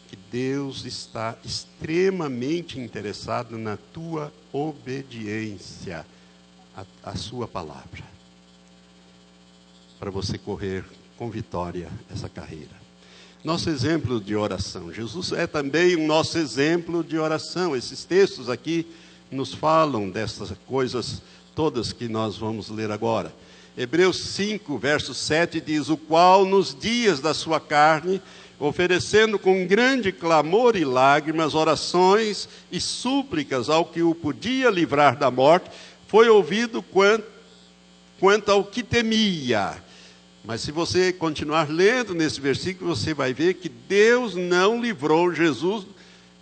que Deus está extremamente interessado na tua obediência à sua palavra, para você correr com vitória essa carreira. Nosso exemplo de oração. Jesus é também o nosso exemplo de oração. Esses textos aqui nos falam dessas coisas todas que nós vamos ler agora. Hebreus 5, verso 7 diz: o qual nos dias da sua carne, oferecendo com grande clamor e lágrimas, orações e súplicas ao que o podia livrar da morte, foi ouvido quanto ao que temia. Mas se você continuar lendo nesse versículo, você vai ver que Deus não livrou Jesus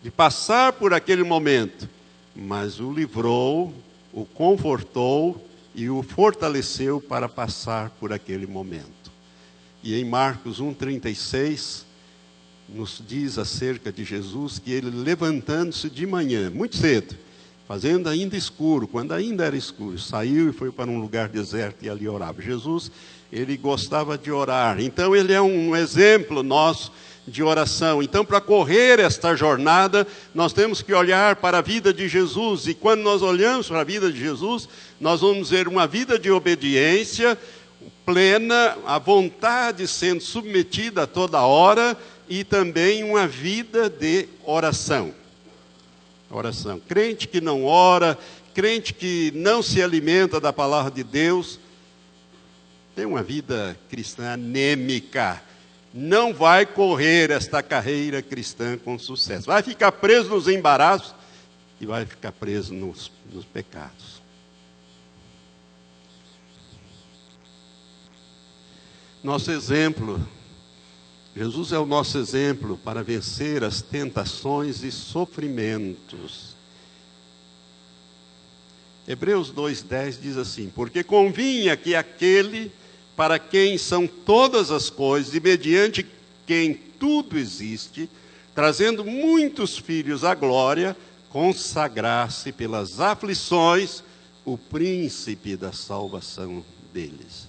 de passar por aquele momento, mas o livrou, o confortou e o fortaleceu para passar por aquele momento. E em Marcos 1,36, nos diz acerca de Jesus que ele, levantando-se de manhã, muito cedo, fazendo ainda escuro, quando ainda era escuro, saiu e foi para um lugar deserto e ali orava. Jesus, ele gostava de orar, então ele é um exemplo nosso de oração. Então, para correr esta jornada, nós temos que olhar para a vida de Jesus, e quando nós olhamos para a vida de Jesus, nós vamos ver uma vida de obediência plena, a vontade sendo submetida a toda hora, e também uma vida de oração. Oração. Crente que não ora, crente que não se alimenta da palavra de Deus, tem uma vida cristã anêmica. não vai correr esta carreira cristã com sucesso. Vai ficar preso nos embaraços e vai ficar preso nos pecados. Nosso exemplo, Jesus é o nosso exemplo para vencer as tentações e sofrimentos. Hebreus 2,10 diz assim: porque convinha que aquele para quem são todas as coisas e mediante quem tudo existe, trazendo muitos filhos à glória, consagrasse pelas aflições o príncipe da salvação deles.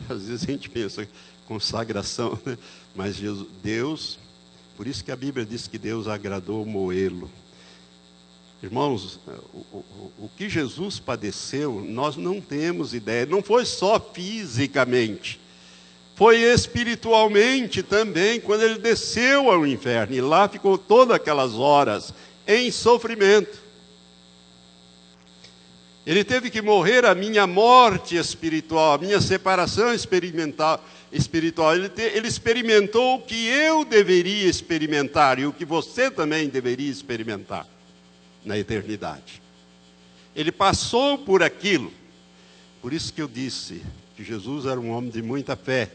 Às vezes a gente pensa consagração, né? Mas Deus, por isso que a Bíblia diz que Deus agradou moê-lo. Irmãos, o que Jesus padeceu, nós não temos ideia. Não foi só fisicamente, foi espiritualmente também, quando ele desceu ao inferno. E lá ficou todas aquelas horas em sofrimento. Ele teve que morrer a minha morte espiritual, a minha separação espiritual. Ele experimentou o que eu deveria experimentar e o que você também deveria experimentar na eternidade. Ele passou por aquilo. Por isso que eu disse que Jesus era um homem de muita fé.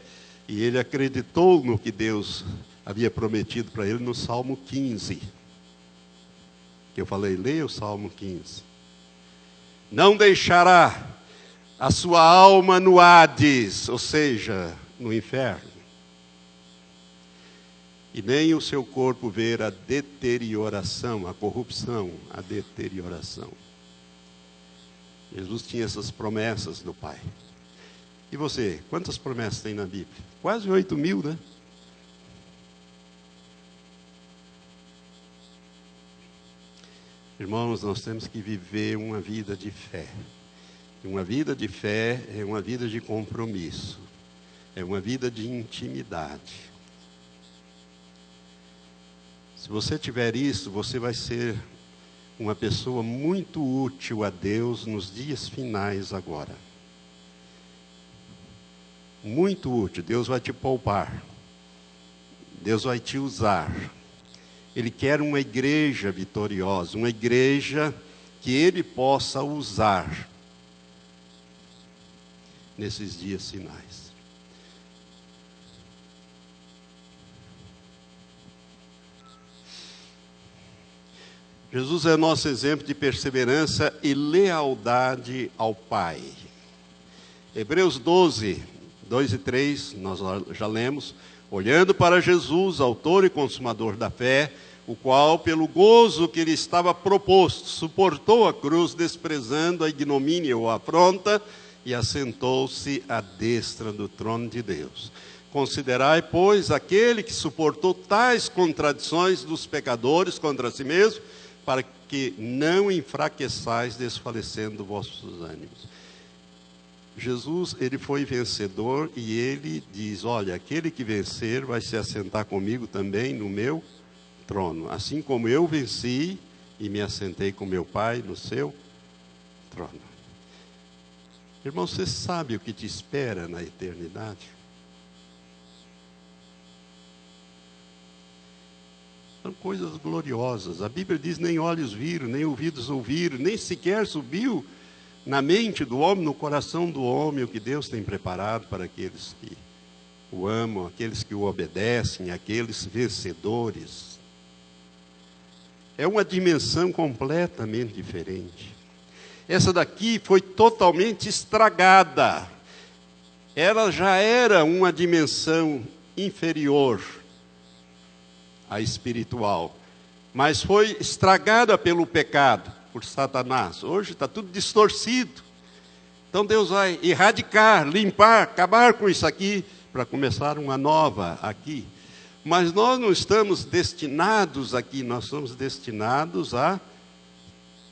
E ele acreditou no que Deus havia prometido para ele no Salmo 15. Que eu falei, leia o Salmo 15. Não deixará a sua alma no Hades, ou seja, no inferno. E nem o seu corpo ver a deterioração, a corrupção, a deterioração. Jesus tinha essas promessas do Pai. E você, quantas promessas tem na Bíblia? Quase 8.000, né? Irmãos, nós temos que viver uma vida de fé. Uma vida de fé é uma vida de compromisso. É uma vida de intimidade. Se você tiver isso, você vai ser uma pessoa muito útil a Deus nos dias finais agora. Muito útil. Deus vai te poupar. Deus vai te usar. Ele quer uma igreja vitoriosa, uma igreja que Ele possa usar nesses dias finais. Jesus é nosso exemplo de perseverança e lealdade ao Pai. Hebreus 12, 2 e 3, nós já lemos. Olhando para Jesus, autor e consumador da fé, o qual, pelo gozo que lhe estava proposto, suportou a cruz, desprezando a ignomínia ou a afronta, e assentou-se à destra do trono de Deus. Considerai, pois, aquele que suportou tais contradições dos pecadores contra si mesmo, para que não enfraqueçais, desfalecendo vossos ânimos. Jesus, ele foi vencedor e ele diz, olha, aquele que vencer vai se assentar comigo também no meu trono. Assim como eu venci e me assentei com meu Pai no seu trono. Irmão, você sabe o que te espera na eternidade? São coisas gloriosas. A Bíblia diz, nem olhos viram, nem ouvidos ouviram, nem sequer subiu na mente do homem, no coração do homem, o que Deus tem preparado para aqueles que o amam, aqueles que o obedecem, aqueles vencedores. É uma dimensão completamente diferente. Essa daqui foi totalmente estragada. Ela já era uma dimensão inferior à espiritual, mas foi estragada pelo pecado, por Satanás. Hoje está tudo distorcido. Então Deus vai erradicar, limpar, acabar com isso aqui, para começar uma nova aqui. Mas nós não estamos destinados aqui, nós somos destinados a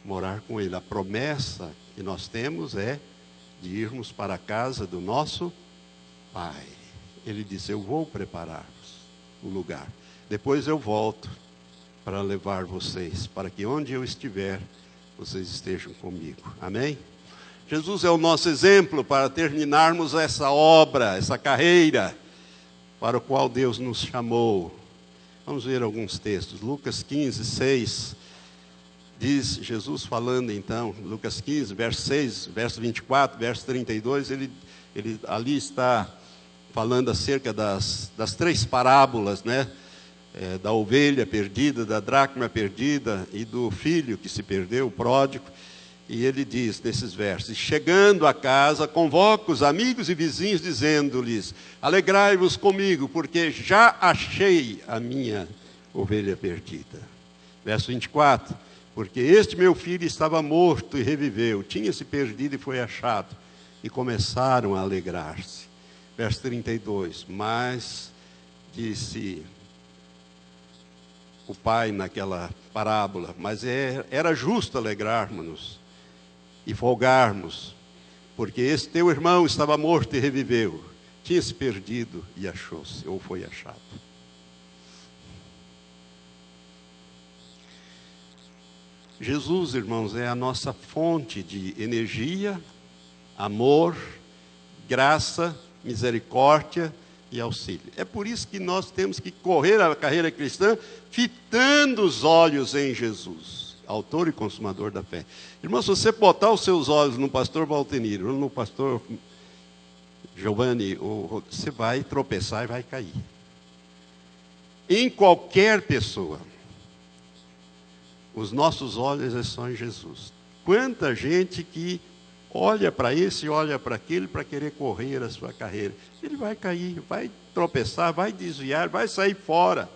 morar com Ele. A promessa que nós temos é de irmos para a casa do nosso Pai. Ele disse, eu vou preparar-vos o lugar. Depois eu volto para levar vocês, para que onde eu estiver, vocês estejam comigo. Amém? Jesus é o nosso exemplo para terminarmos essa obra, essa carreira, para o qual Deus nos chamou. Vamos ver alguns textos. Lucas 15, 6, diz Jesus falando então, Lucas 15, verso 6, verso 24, verso 32, ele ali está falando acerca das 3 parábolas, né? Da ovelha perdida, da dracma perdida e do filho que se perdeu, o pródigo. E ele diz nesses versos: chegando a casa, convoca os amigos e vizinhos, dizendo-lhes: alegrai-vos comigo, porque já achei a minha ovelha perdida. Verso 24: porque este meu filho estava morto e reviveu, tinha se perdido e foi achado. E começaram a alegrar-se. Verso 32: mas disse o pai naquela parábola: mas era justo alegrarmos-nos e folgarmos, porque esse teu irmão estava morto e reviveu, tinha se perdido e achou-se, ou foi achado. Jesus, irmãos, é a nossa fonte de energia, amor, graça, misericórdia e auxílio. É por isso que nós temos que correr a carreira cristã fitando os olhos em Jesus, autor e consumador da fé. Irmão, se você botar os seus olhos no pastor Valtenir ou no pastor Giovanni, você vai tropeçar e vai cair. Em qualquer pessoa, os nossos olhos é só em Jesus. Quanta gente que olha para esse, olha para aquele, para querer correr a sua carreira. Ele vai cair, vai tropeçar, vai desviar, vai sair fora.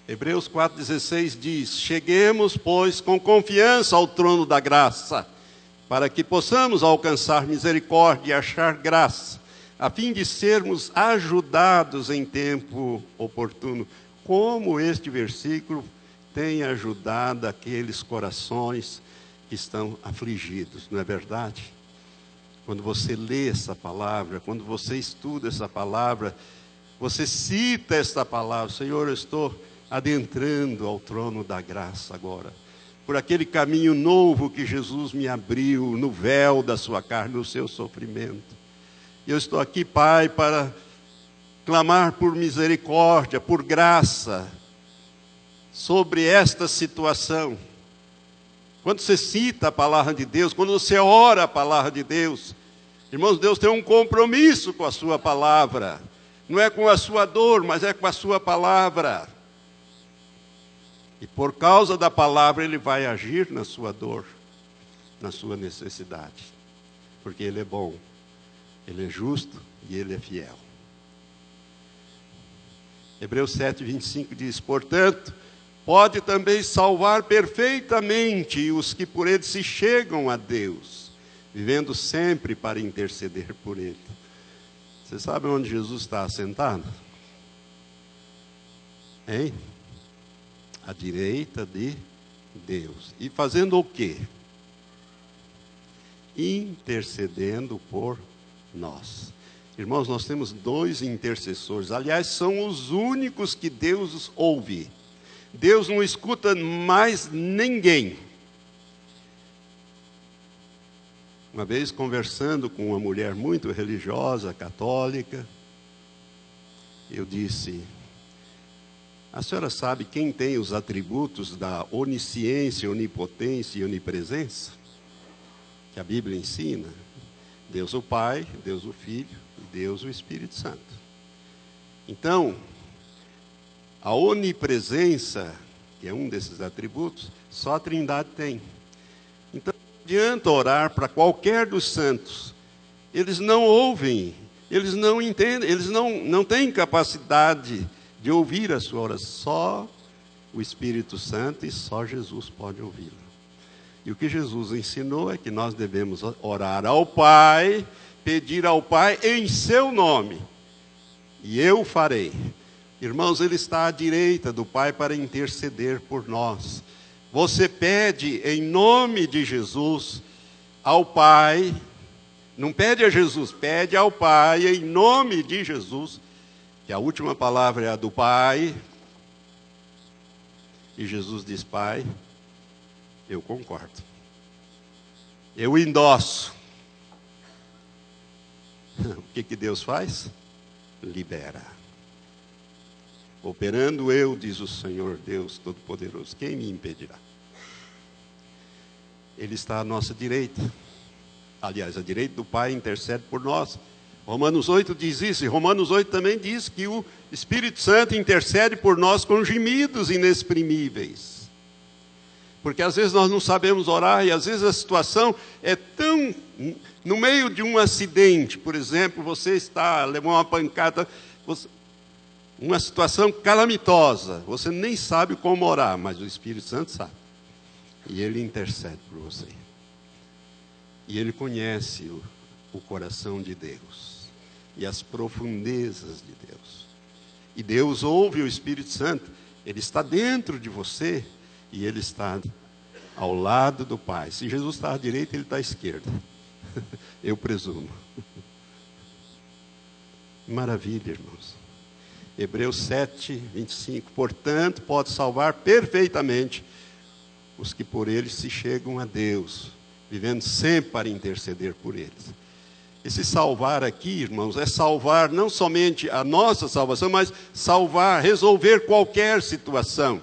Hebreus 4,16 diz: cheguemos, pois, com confiança ao trono da graça, para que possamos alcançar misericórdia e achar graça, a fim de sermos ajudados em tempo oportuno. Como este versículo tem ajudado aqueles corações que estão afligidos, não é verdade? Quando você lê essa palavra, quando você estuda essa palavra, você cita esta palavra: Senhor, eu estou adentrando ao trono da graça agora, por aquele caminho novo que Jesus me abriu no véu da sua carne, no seu sofrimento. E eu estou aqui, Pai, para clamar por misericórdia, por graça, sobre esta situação. Quando você cita a palavra de Deus, quando você ora a palavra de Deus, irmãos, Deus tem um compromisso com a sua palavra. Não é com a sua dor, mas é com a sua palavra. E por causa da palavra Ele vai agir na sua dor, na sua necessidade. Porque Ele é bom, Ele é justo e Ele é fiel. Hebreus 7, 25 diz: portanto, pode também salvar perfeitamente os que por Ele se chegam a Deus, vivendo sempre para interceder por Ele. Você sabe onde Jesus está assentado? Hein? À direita de Deus. E fazendo o quê? Intercedendo por nós. Irmãos, nós temos 2 intercessores. Aliás, são os únicos que Deus ouve. Deus não escuta mais ninguém. Uma vez conversando com uma mulher muito religiosa, católica, eu disse: a senhora sabe quem tem os atributos da onisciência, onipotência e onipresença? Que a Bíblia ensina? Deus o Pai, Deus o Filho e Deus o Espírito Santo. Então, a onipresença, que é um desses atributos, só a Trindade tem. Então, não adianta orar para qualquer dos santos. Eles não ouvem, eles não entendem, eles não têm capacidade de ouvir a sua oração. Só o Espírito Santo e só Jesus pode ouvi-la. E o que Jesus ensinou é que nós devemos orar ao Pai, pedir ao Pai em seu nome, e eu farei. Irmãos, Ele está à direita do Pai para interceder por nós. Você pede em nome de Jesus ao Pai, não pede a Jesus, pede ao Pai em nome de Jesus, que a última palavra é a do Pai. E Jesus diz: Pai, eu concordo, eu endosso. O que Deus faz? Libera. Operando eu, diz o Senhor Deus Todo-Poderoso, quem me impedirá? Ele está à nossa direita. Aliás, a direita do Pai intercede por nós. Romanos 8 diz isso, e Romanos 8 também diz que o Espírito Santo intercede por nós com gemidos inexprimíveis. Porque às vezes nós não sabemos orar, e às vezes a situação é tão... No meio de um acidente, por exemplo, você levou uma pancada, uma situação calamitosa, você nem sabe como orar, mas o Espírito Santo sabe. E Ele intercede por você. E Ele conhece o coração de Deus e as profundezas de Deus. E Deus ouve o Espírito Santo, Ele está dentro de você e Ele está ao lado do Pai. Se Jesus está à direita, Ele está à esquerda. Eu presumo. Maravilha, irmãos. Hebreus 7, 25. Portanto, pode salvar perfeitamente os que por Ele se chegam a Deus, vivendo sempre para interceder por eles. Esse salvar aqui, irmãos, é salvar não somente a nossa salvação, mas salvar, resolver qualquer situação.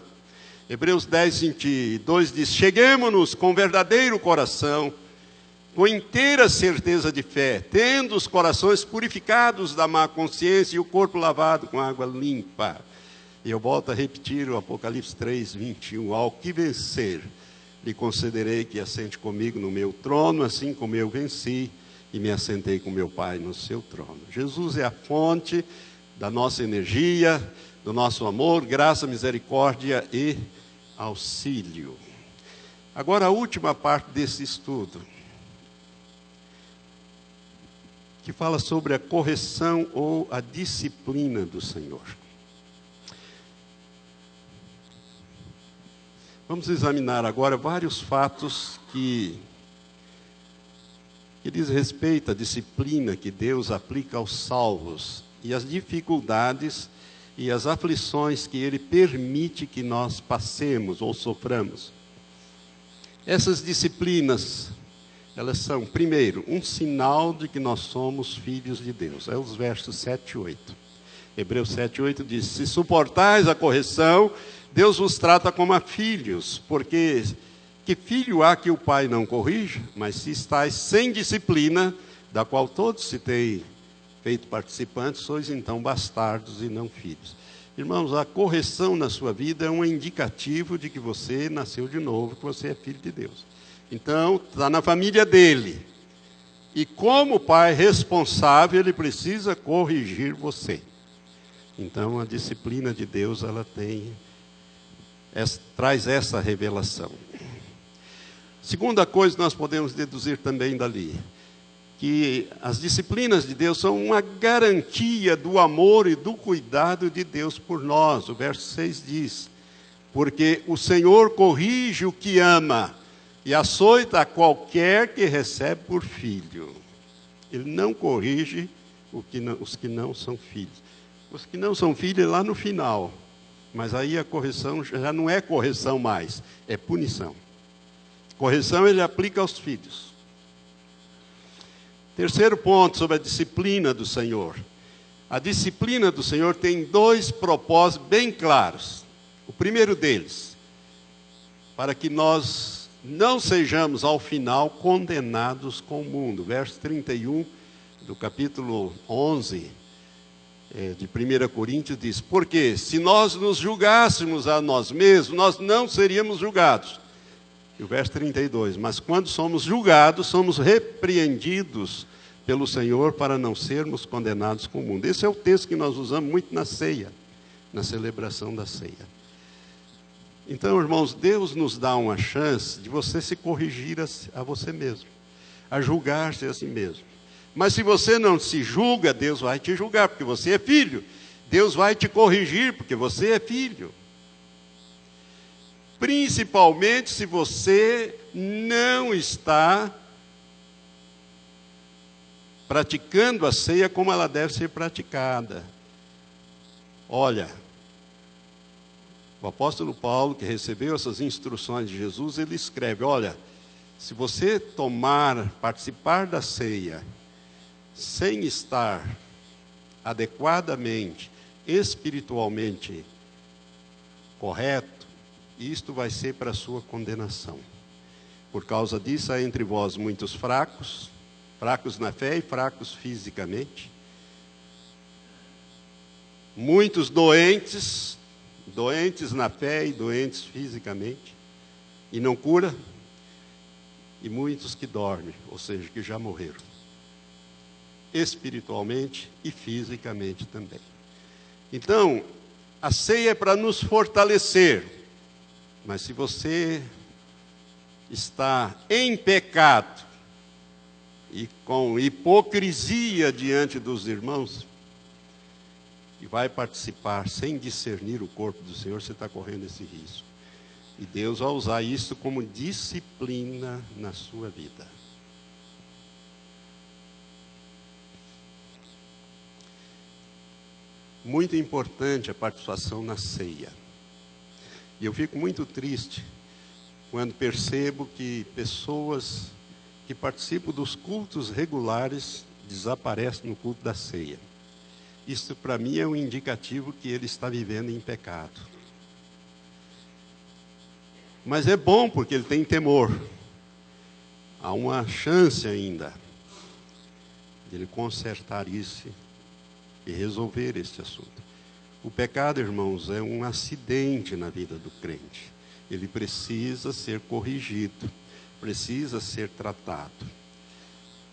Hebreus 10, 22 diz: cheguemo-nos com verdadeiro coração, com inteira certeza de fé, tendo os corações purificados da má consciência e o corpo lavado com água limpa. E eu volto a repetir o Apocalipse 3, 21. Ao que vencer, lhe concederei que assente comigo no meu trono, assim como eu venci e me assentei com meu Pai no seu trono. Jesus é a fonte da nossa energia, do nosso amor, graça, misericórdia e auxílio. Agora a última parte desse estudo, que fala sobre a correção ou a disciplina do Senhor. Vamos examinar agora vários fatos que diz respeito à disciplina que Deus aplica aos salvos e as dificuldades e as aflições que Ele permite que nós passemos ou soframos. Essas disciplinas, elas são, primeiro, um sinal de que nós somos filhos de Deus. É os versos 7 e 8. Hebreus 7 e 8 diz: se suportais a correção, Deus vos trata como a filhos, porque que filho há que o pai não corrija? Mas se estáis sem disciplina, da qual todos se têm feito participantes, sois então bastardos e não filhos. Irmãos, a correção na sua vida é um indicativo de que você nasceu de novo, que você é filho de Deus. Então, está na família dele. E como pai responsável, ele precisa corrigir você. Então, a disciplina de Deus, ela traz essa revelação. Segunda coisa que nós podemos deduzir também dali, que as disciplinas de Deus são uma garantia do amor e do cuidado de Deus por nós. O verso 6 diz: porque o Senhor corrige o que ama e açoita a qualquer que recebe por filho. Ele não corrige os que não são filhos. Os que não são filhos é lá no final. Mas aí a correção já não é correção mais, é punição. Correção ele aplica aos filhos. Terceiro ponto sobre a disciplina do Senhor. A disciplina do Senhor tem dois propósitos bem claros. O primeiro deles, para que nós não sejamos ao final condenados com o mundo. Verso 31 do capítulo 11 de 1 Coríntios diz: porque se nós nos julgássemos a nós mesmos, nós não seríamos julgados. E o verso 32, mas quando somos julgados, somos repreendidos pelo Senhor para não sermos condenados com o mundo. Esse é o texto que nós usamos muito na ceia, na celebração da ceia. Então, irmãos, Deus nos dá uma chance de você se corrigir a você mesmo, a julgar-se a si mesmo. Mas se você não se julga, Deus vai te julgar, porque você é filho. Deus vai te corrigir, porque você é filho. Principalmente se você não está praticando a ceia como ela deve ser praticada. Olha, o apóstolo Paulo, que recebeu essas instruções de Jesus, ele escreve: olha, se você participar da ceia, sem estar adequadamente, espiritualmente correto, isto vai ser para a sua condenação. Por causa disso, há entre vós muitos fracos, fracos na fé e fracos fisicamente. Muitos doentes, doentes na fé e doentes fisicamente, e não cura. E muitos que dormem, ou seja, que já morreram, espiritualmente e fisicamente também. Então, a ceia é para nos fortalecer, mas se você está em pecado e com hipocrisia diante dos irmãos, e vai participar sem discernir o corpo do Senhor, você está correndo esse risco. E Deus vai usar isso como disciplina na sua vida. Muito importante a participação na ceia. E eu fico muito triste quando percebo que pessoas que participam dos cultos regulares desaparecem no culto da ceia. Isso para mim é um indicativo que ele está vivendo em pecado. Mas é bom porque ele tem temor. Há uma chance ainda de ele consertar isso e resolver esse assunto. O pecado, irmãos, é um acidente na vida do crente. Ele precisa ser corrigido, precisa ser tratado,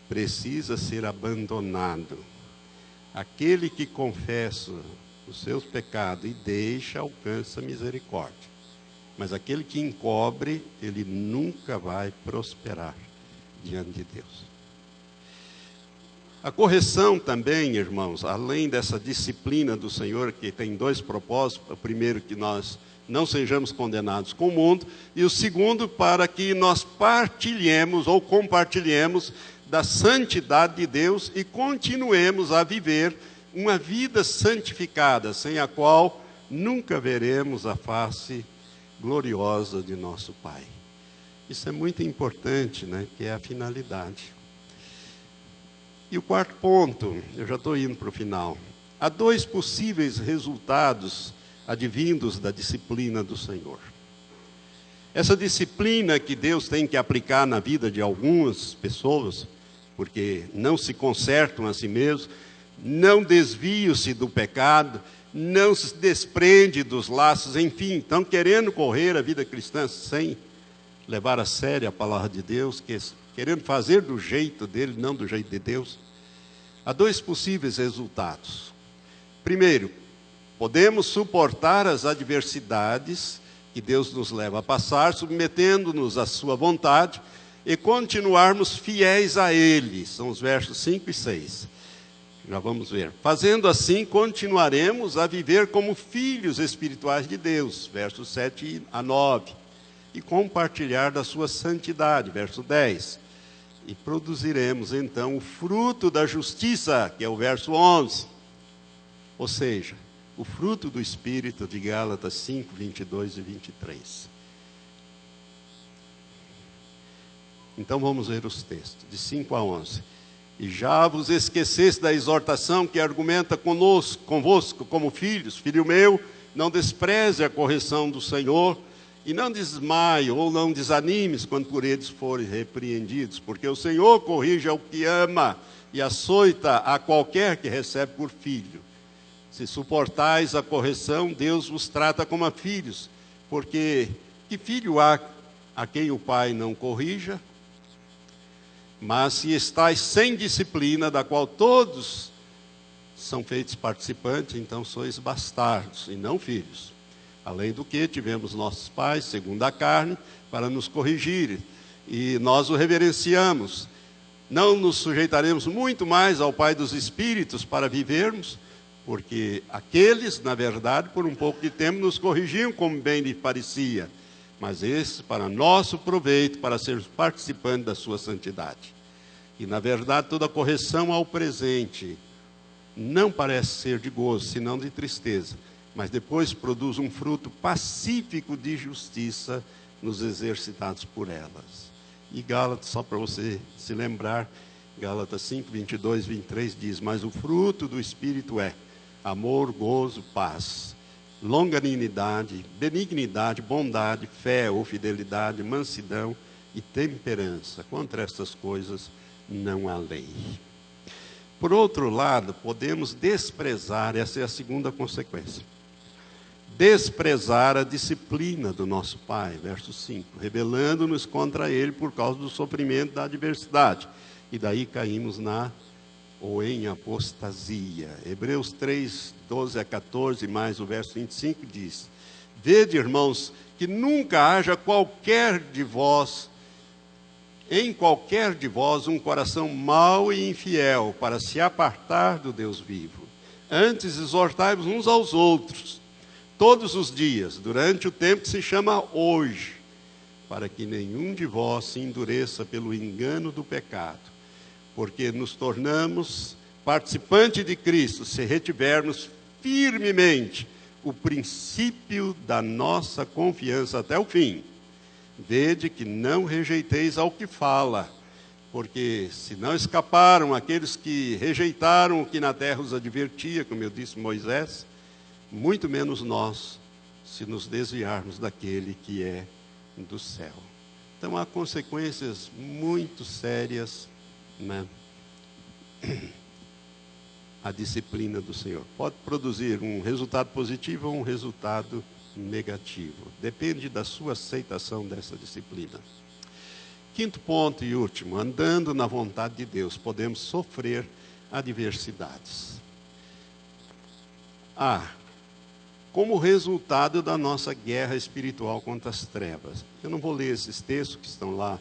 precisa ser abandonado. Aquele que confessa os seus pecados e deixa, alcança misericórdia. Mas aquele que encobre, ele nunca vai prosperar diante de Deus. A correção também, irmãos, além dessa disciplina do Senhor, que tem dois propósitos. O primeiro, que nós não sejamos condenados com o mundo. E o segundo, para que nós partilhemos ou compartilhemos da santidade de Deus e continuemos a viver uma vida santificada, sem a qual nunca veremos a face gloriosa de nosso Pai. Isso é muito importante, né? Que é a finalidade. E o quarto ponto, eu já estou indo para o final. Há dois possíveis resultados advindos da disciplina do Senhor. Essa disciplina que Deus tem que aplicar na vida de algumas pessoas, porque não se consertam a si mesmos, não desviam-se do pecado, não se desprende dos laços, enfim, estão querendo correr a vida cristã sem levar a sério a palavra de Deus, querendo fazer do jeito dele, não do jeito de Deus. Há dois possíveis resultados. Primeiro, podemos suportar as adversidades que Deus nos leva a passar, submetendo-nos à sua vontade e continuarmos fiéis a Ele. São os versos 5 e 6. Já vamos ver. Fazendo assim, continuaremos a viver como filhos espirituais de Deus, versos 7 a 9. E compartilhar da sua santidade, verso 10. E produziremos então o fruto da justiça, que é o verso 11. Ou seja, o fruto do Espírito de Gálatas 5, 22 e 23. Então vamos ver os textos, de 5 a 11. E já vos esqueceste da exortação que argumenta convosco como filhos, filho meu, não despreze a correção do Senhor, e não desmaie ou não desanimes quando por eles forem repreendidos, porque o Senhor corrige ao que ama e açoita a qualquer que recebe por filho. Se suportais a correção, Deus vos trata como a filhos, porque que filho há a quem o pai não corrija? Mas se estáis sem disciplina, da qual todos são feitos participantes, então sois bastardos e não filhos. Além do que, tivemos nossos pais, segundo a carne, para nos corrigir, e nós o reverenciamos. Não nos sujeitaremos muito mais ao Pai dos Espíritos para vivermos, porque aqueles, na verdade, por um pouco de tempo, nos corrigiam como bem lhe parecia, mas esse para nosso proveito, para sermos participantes da sua santidade. E, na verdade, toda correção ao presente não parece ser de gozo, senão de tristeza, mas depois produz um fruto pacífico de justiça nos exercitados por elas. E Gálatas, só para você se lembrar, Gálatas 5, 22, 23 diz: mas o fruto do Espírito é amor, gozo, paz, longanimidade, benignidade, bondade, fé ou fidelidade, mansidão e temperança. Contra estas coisas não há lei. Por outro lado, podemos desprezar, essa é a segunda consequência, desprezar a disciplina do nosso Pai, verso 5, rebelando-nos contra Ele por causa do sofrimento da adversidade. E daí caímos em apostasia. Hebreus 3, 12 a 14, mais o verso 25 diz: vede, irmãos, que nunca haja em qualquer de vós um coração mau e infiel, para se apartar do Deus vivo. Antes exortai-vos uns aos outros, todos os dias, durante o tempo que se chama hoje, para que nenhum de vós se endureça pelo engano do pecado, porque nos tornamos participantes de Cristo, se retivermos firmemente o princípio da nossa confiança até o fim. Vede que não rejeiteis ao que fala, porque se não escaparam aqueles que rejeitaram o que na terra os advertia, como eu disse Moisés, muito menos nós, se nos desviarmos daquele que é do céu. Então há consequências muito sérias, né? A disciplina do Senhor pode produzir um resultado positivo ou um resultado negativo. Depende da sua aceitação dessa disciplina. Quinto ponto e último: andando na vontade de Deus, podemos sofrer adversidades. Como resultado da nossa guerra espiritual contra as trevas. Eu não vou ler esses textos que estão lá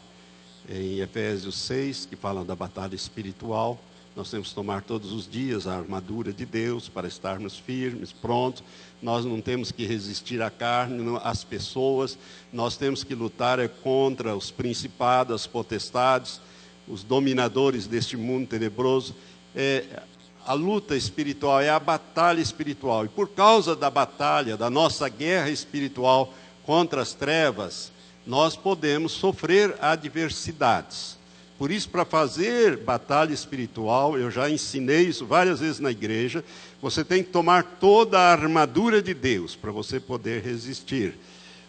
em Efésios 6, que falam da batalha espiritual. Nós temos que tomar todos os dias a armadura de Deus para estarmos firmes, prontos. Nós não temos que resistir à carne, às pessoas. Nós temos que lutar contra os principados, as potestades, os dominadores deste mundo tenebroso. A luta espiritual, é a batalha espiritual. E por causa da batalha, da nossa guerra espiritual contra as trevas, nós podemos sofrer adversidades. Por isso, para fazer batalha espiritual, eu já ensinei isso várias vezes na igreja, você tem que tomar toda a armadura de Deus para você poder resistir.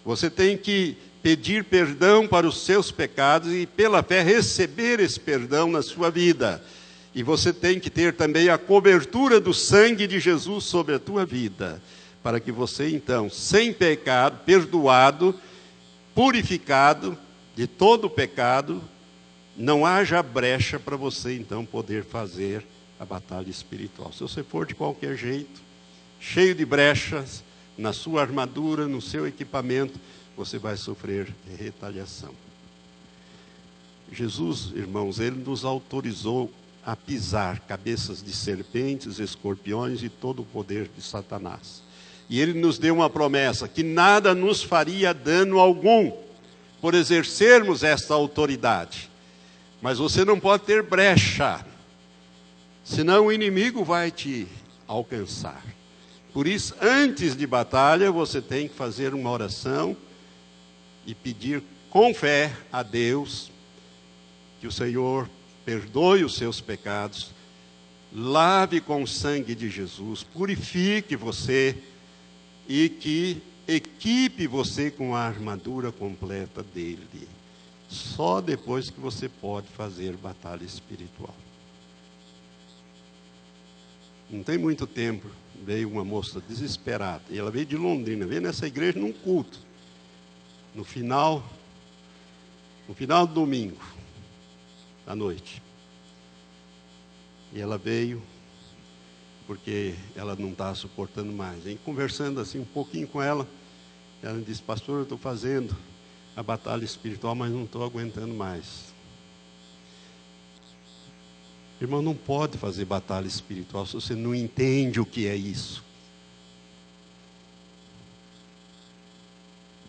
Você tem que pedir perdão para os seus pecados e, pela fé, receber esse perdão na sua vida. E você tem que ter também a cobertura do sangue de Jesus sobre a tua vida, para que você, então, sem pecado, perdoado, purificado de todo o pecado, não haja brecha para você, então, poder fazer a batalha espiritual. Se você for de qualquer jeito, cheio de brechas, na sua armadura, no seu equipamento, você vai sofrer retaliação. Jesus, irmãos, Ele nos autorizou a pisar cabeças de serpentes, escorpiões e todo o poder de Satanás. E Ele nos deu uma promessa, que nada nos faria dano algum, por exercermos esta autoridade. Mas você não pode ter brecha, senão o inimigo vai te alcançar. Por isso, antes de batalha, você tem que fazer uma oração e pedir com fé a Deus que o Senhor perdoe os seus pecados, lave com o sangue de Jesus, purifique você e que equipe você com a armadura completa dele. Só depois que você pode fazer batalha espiritual. Não tem muito tempo, veio uma moça desesperada, e ela veio de Londrina, veio nessa igreja num culto, no final do domingo, à noite. E ela veio porque ela não estava suportando mais. E conversando assim um pouquinho com ela, ela disse: pastor, eu estou fazendo a batalha espiritual, mas não estou aguentando mais. Irmão, não pode fazer batalha espiritual se você não entende o que é isso.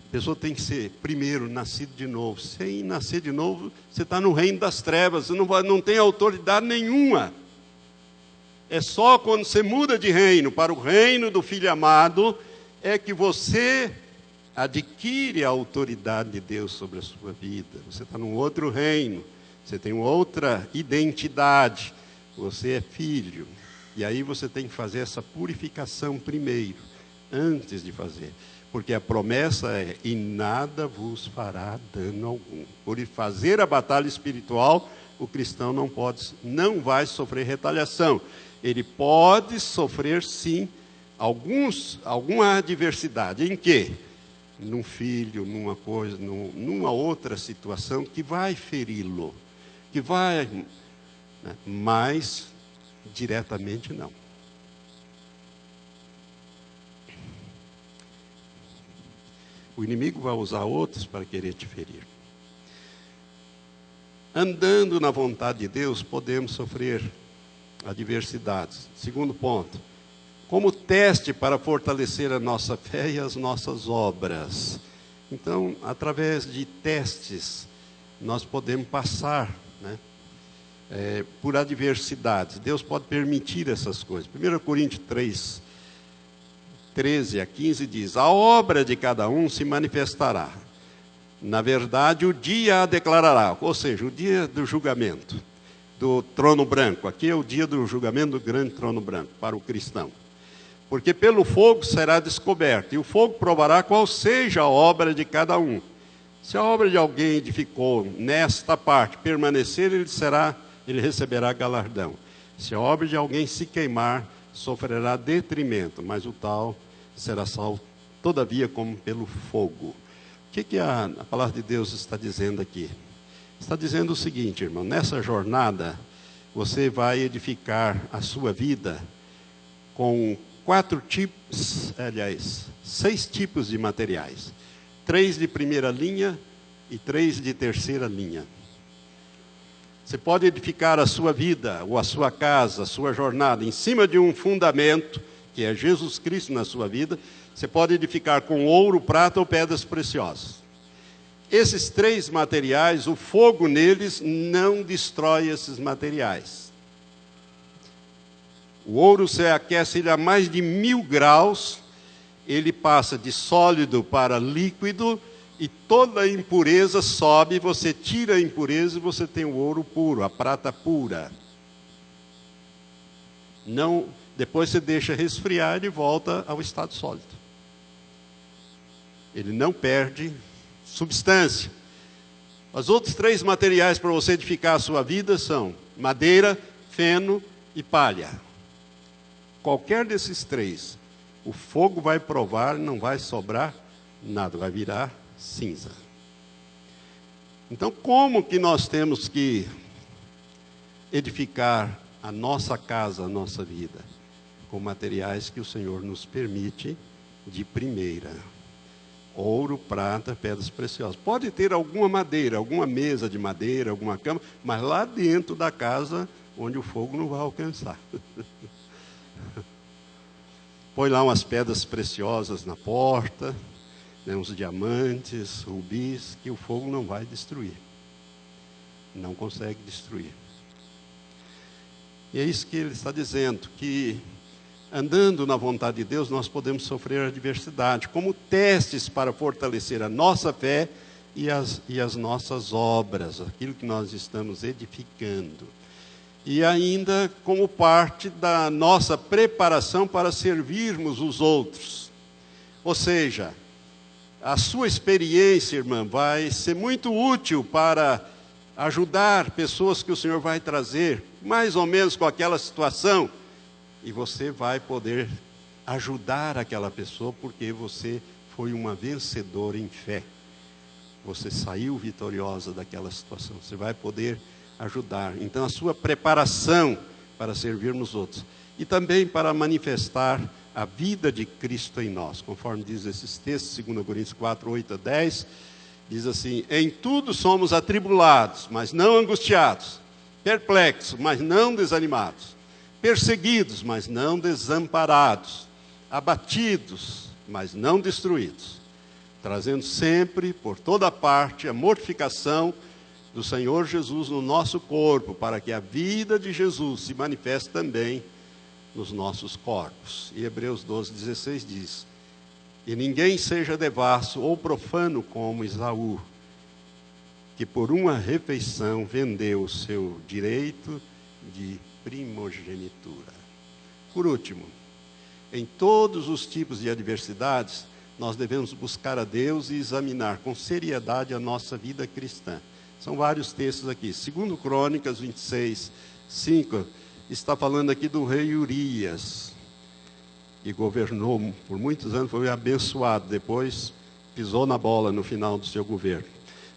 A pessoa tem que ser, primeiro, nascido de novo. Sem nascer de novo, você está no reino das trevas, você não tem autoridade nenhuma. É só quando você muda de reino para o reino do Filho amado, é que você adquire a autoridade de Deus sobre a sua vida. Você está num outro reino, Você tem outra identidade. Você é filho. E aí você tem que fazer essa purificação primeiro, antes de fazer. Porque a promessa é: e nada vos fará dano algum. Por fazer a batalha espiritual, o cristão não vai sofrer retaliação. Ele pode sofrer, sim, alguma adversidade. Em quê? Num filho, numa coisa, numa outra situação que vai feri-lo. Que vai, né? Mas diretamente não. O inimigo vai usar outros para querer te ferir. Andando na vontade de Deus, podemos sofrer adversidades. Segundo ponto, como teste para fortalecer a nossa fé e as nossas obras. Então, através de testes, nós podemos passar, né, por adversidades. Deus pode permitir essas coisas. 1 Coríntios 3, 13 a 15 diz: a obra de cada um se manifestará. Na verdade, o dia a declarará, ou seja, o dia do julgamento, do trono branco. Aqui é o dia do julgamento do grande trono branco, para o cristão. Porque pelo fogo será descoberto, e o fogo provará qual seja a obra de cada um. Se a obra de alguém edificou nesta parte permanecer, ele receberá galardão. Se a obra de alguém se queimar, sofrerá detrimento, mas o tal será salvo, todavia, como pelo fogo. O que a palavra de Deus está dizendo aqui? Está dizendo o seguinte, irmão: nessa jornada, você vai edificar a sua vida com 6 tipos de materiais. 3 de primeira linha e 3 de terceira linha. Você pode edificar a sua vida, ou a sua casa, a sua jornada, em cima de um fundamento, que é Jesus Cristo na sua vida. Você pode edificar com ouro, prata ou pedras preciosas. Esses 3 materiais, o fogo neles não destrói esses materiais. O ouro, você aquece ele a mais de 1000 graus, ele passa de sólido para líquido, e toda a impureza sobe, você tira a impureza e você tem o ouro puro, a prata pura. Não, depois você deixa resfriar e volta ao estado sólido. Ele não perde substância. Os outros 3 materiais para você edificar a sua vida são madeira, feno e palha. Qualquer desses 3, o fogo vai provar, não vai sobrar nada, vai virar cinza. Então, como que nós temos que edificar a nossa casa, a nossa vida? Com materiais que o Senhor nos permite de primeira. Ouro, prata, pedras preciosas. Pode ter alguma madeira, alguma mesa de madeira, alguma cama, mas lá dentro da casa, onde o fogo não vai alcançar. Põe lá umas pedras preciosas na porta, né, uns diamantes, rubis, que o fogo não vai destruir. Não consegue destruir. E é isso que ele está dizendo, que andando na vontade de Deus, nós podemos sofrer adversidade, como testes para fortalecer a nossa fé e as nossas obras, aquilo que nós estamos edificando. E ainda como parte da nossa preparação para servirmos os outros. Ou seja, a sua experiência, irmã, vai ser muito útil para ajudar pessoas que o Senhor vai trazer, mais ou menos com aquela situação, e você vai poder ajudar aquela pessoa, porque você foi uma vencedora em fé. Você saiu vitoriosa daquela situação, você vai poder ajudar. Então, a sua preparação para servirmos outros. E também para manifestar a vida de Cristo em nós. Conforme diz esses textos, 2 Coríntios 4, 8 a 10, diz assim: em tudo somos atribulados, mas não angustiados. Perplexos, mas não desanimados. Perseguidos, mas não desamparados. Abatidos, mas não destruídos. Trazendo sempre, por toda parte, a mortificação do Senhor Jesus no nosso corpo, para que a vida de Jesus se manifeste também nos nossos corpos. E Hebreus 12, 16 diz: e ninguém seja devasso ou profano como Esaú, que por uma refeição vendeu o seu direito de primogenitura. Por último, em todos os tipos de adversidades, nós devemos buscar a Deus e examinar com seriedade a nossa vida cristã. São vários textos aqui. 2 Crônicas 26, 5, está falando aqui do rei Urias, que governou por muitos anos, foi abençoado, depois pisou na bola no final do seu governo.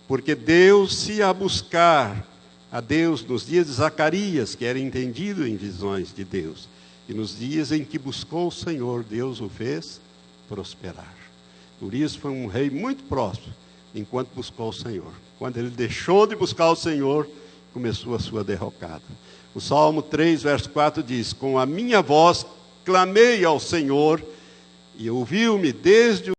Porque Deus-se a buscar a Deus nos dias de Zacarias, que era entendido em visões de Deus, e nos dias em que buscou o Senhor, Deus o fez prosperar. Urias foi um rei muito próspero, enquanto buscou o Senhor. Quando ele deixou de buscar o Senhor, começou a sua derrocada. O Salmo 3, verso 4 diz: com a minha voz clamei ao Senhor, e ouviu-me desde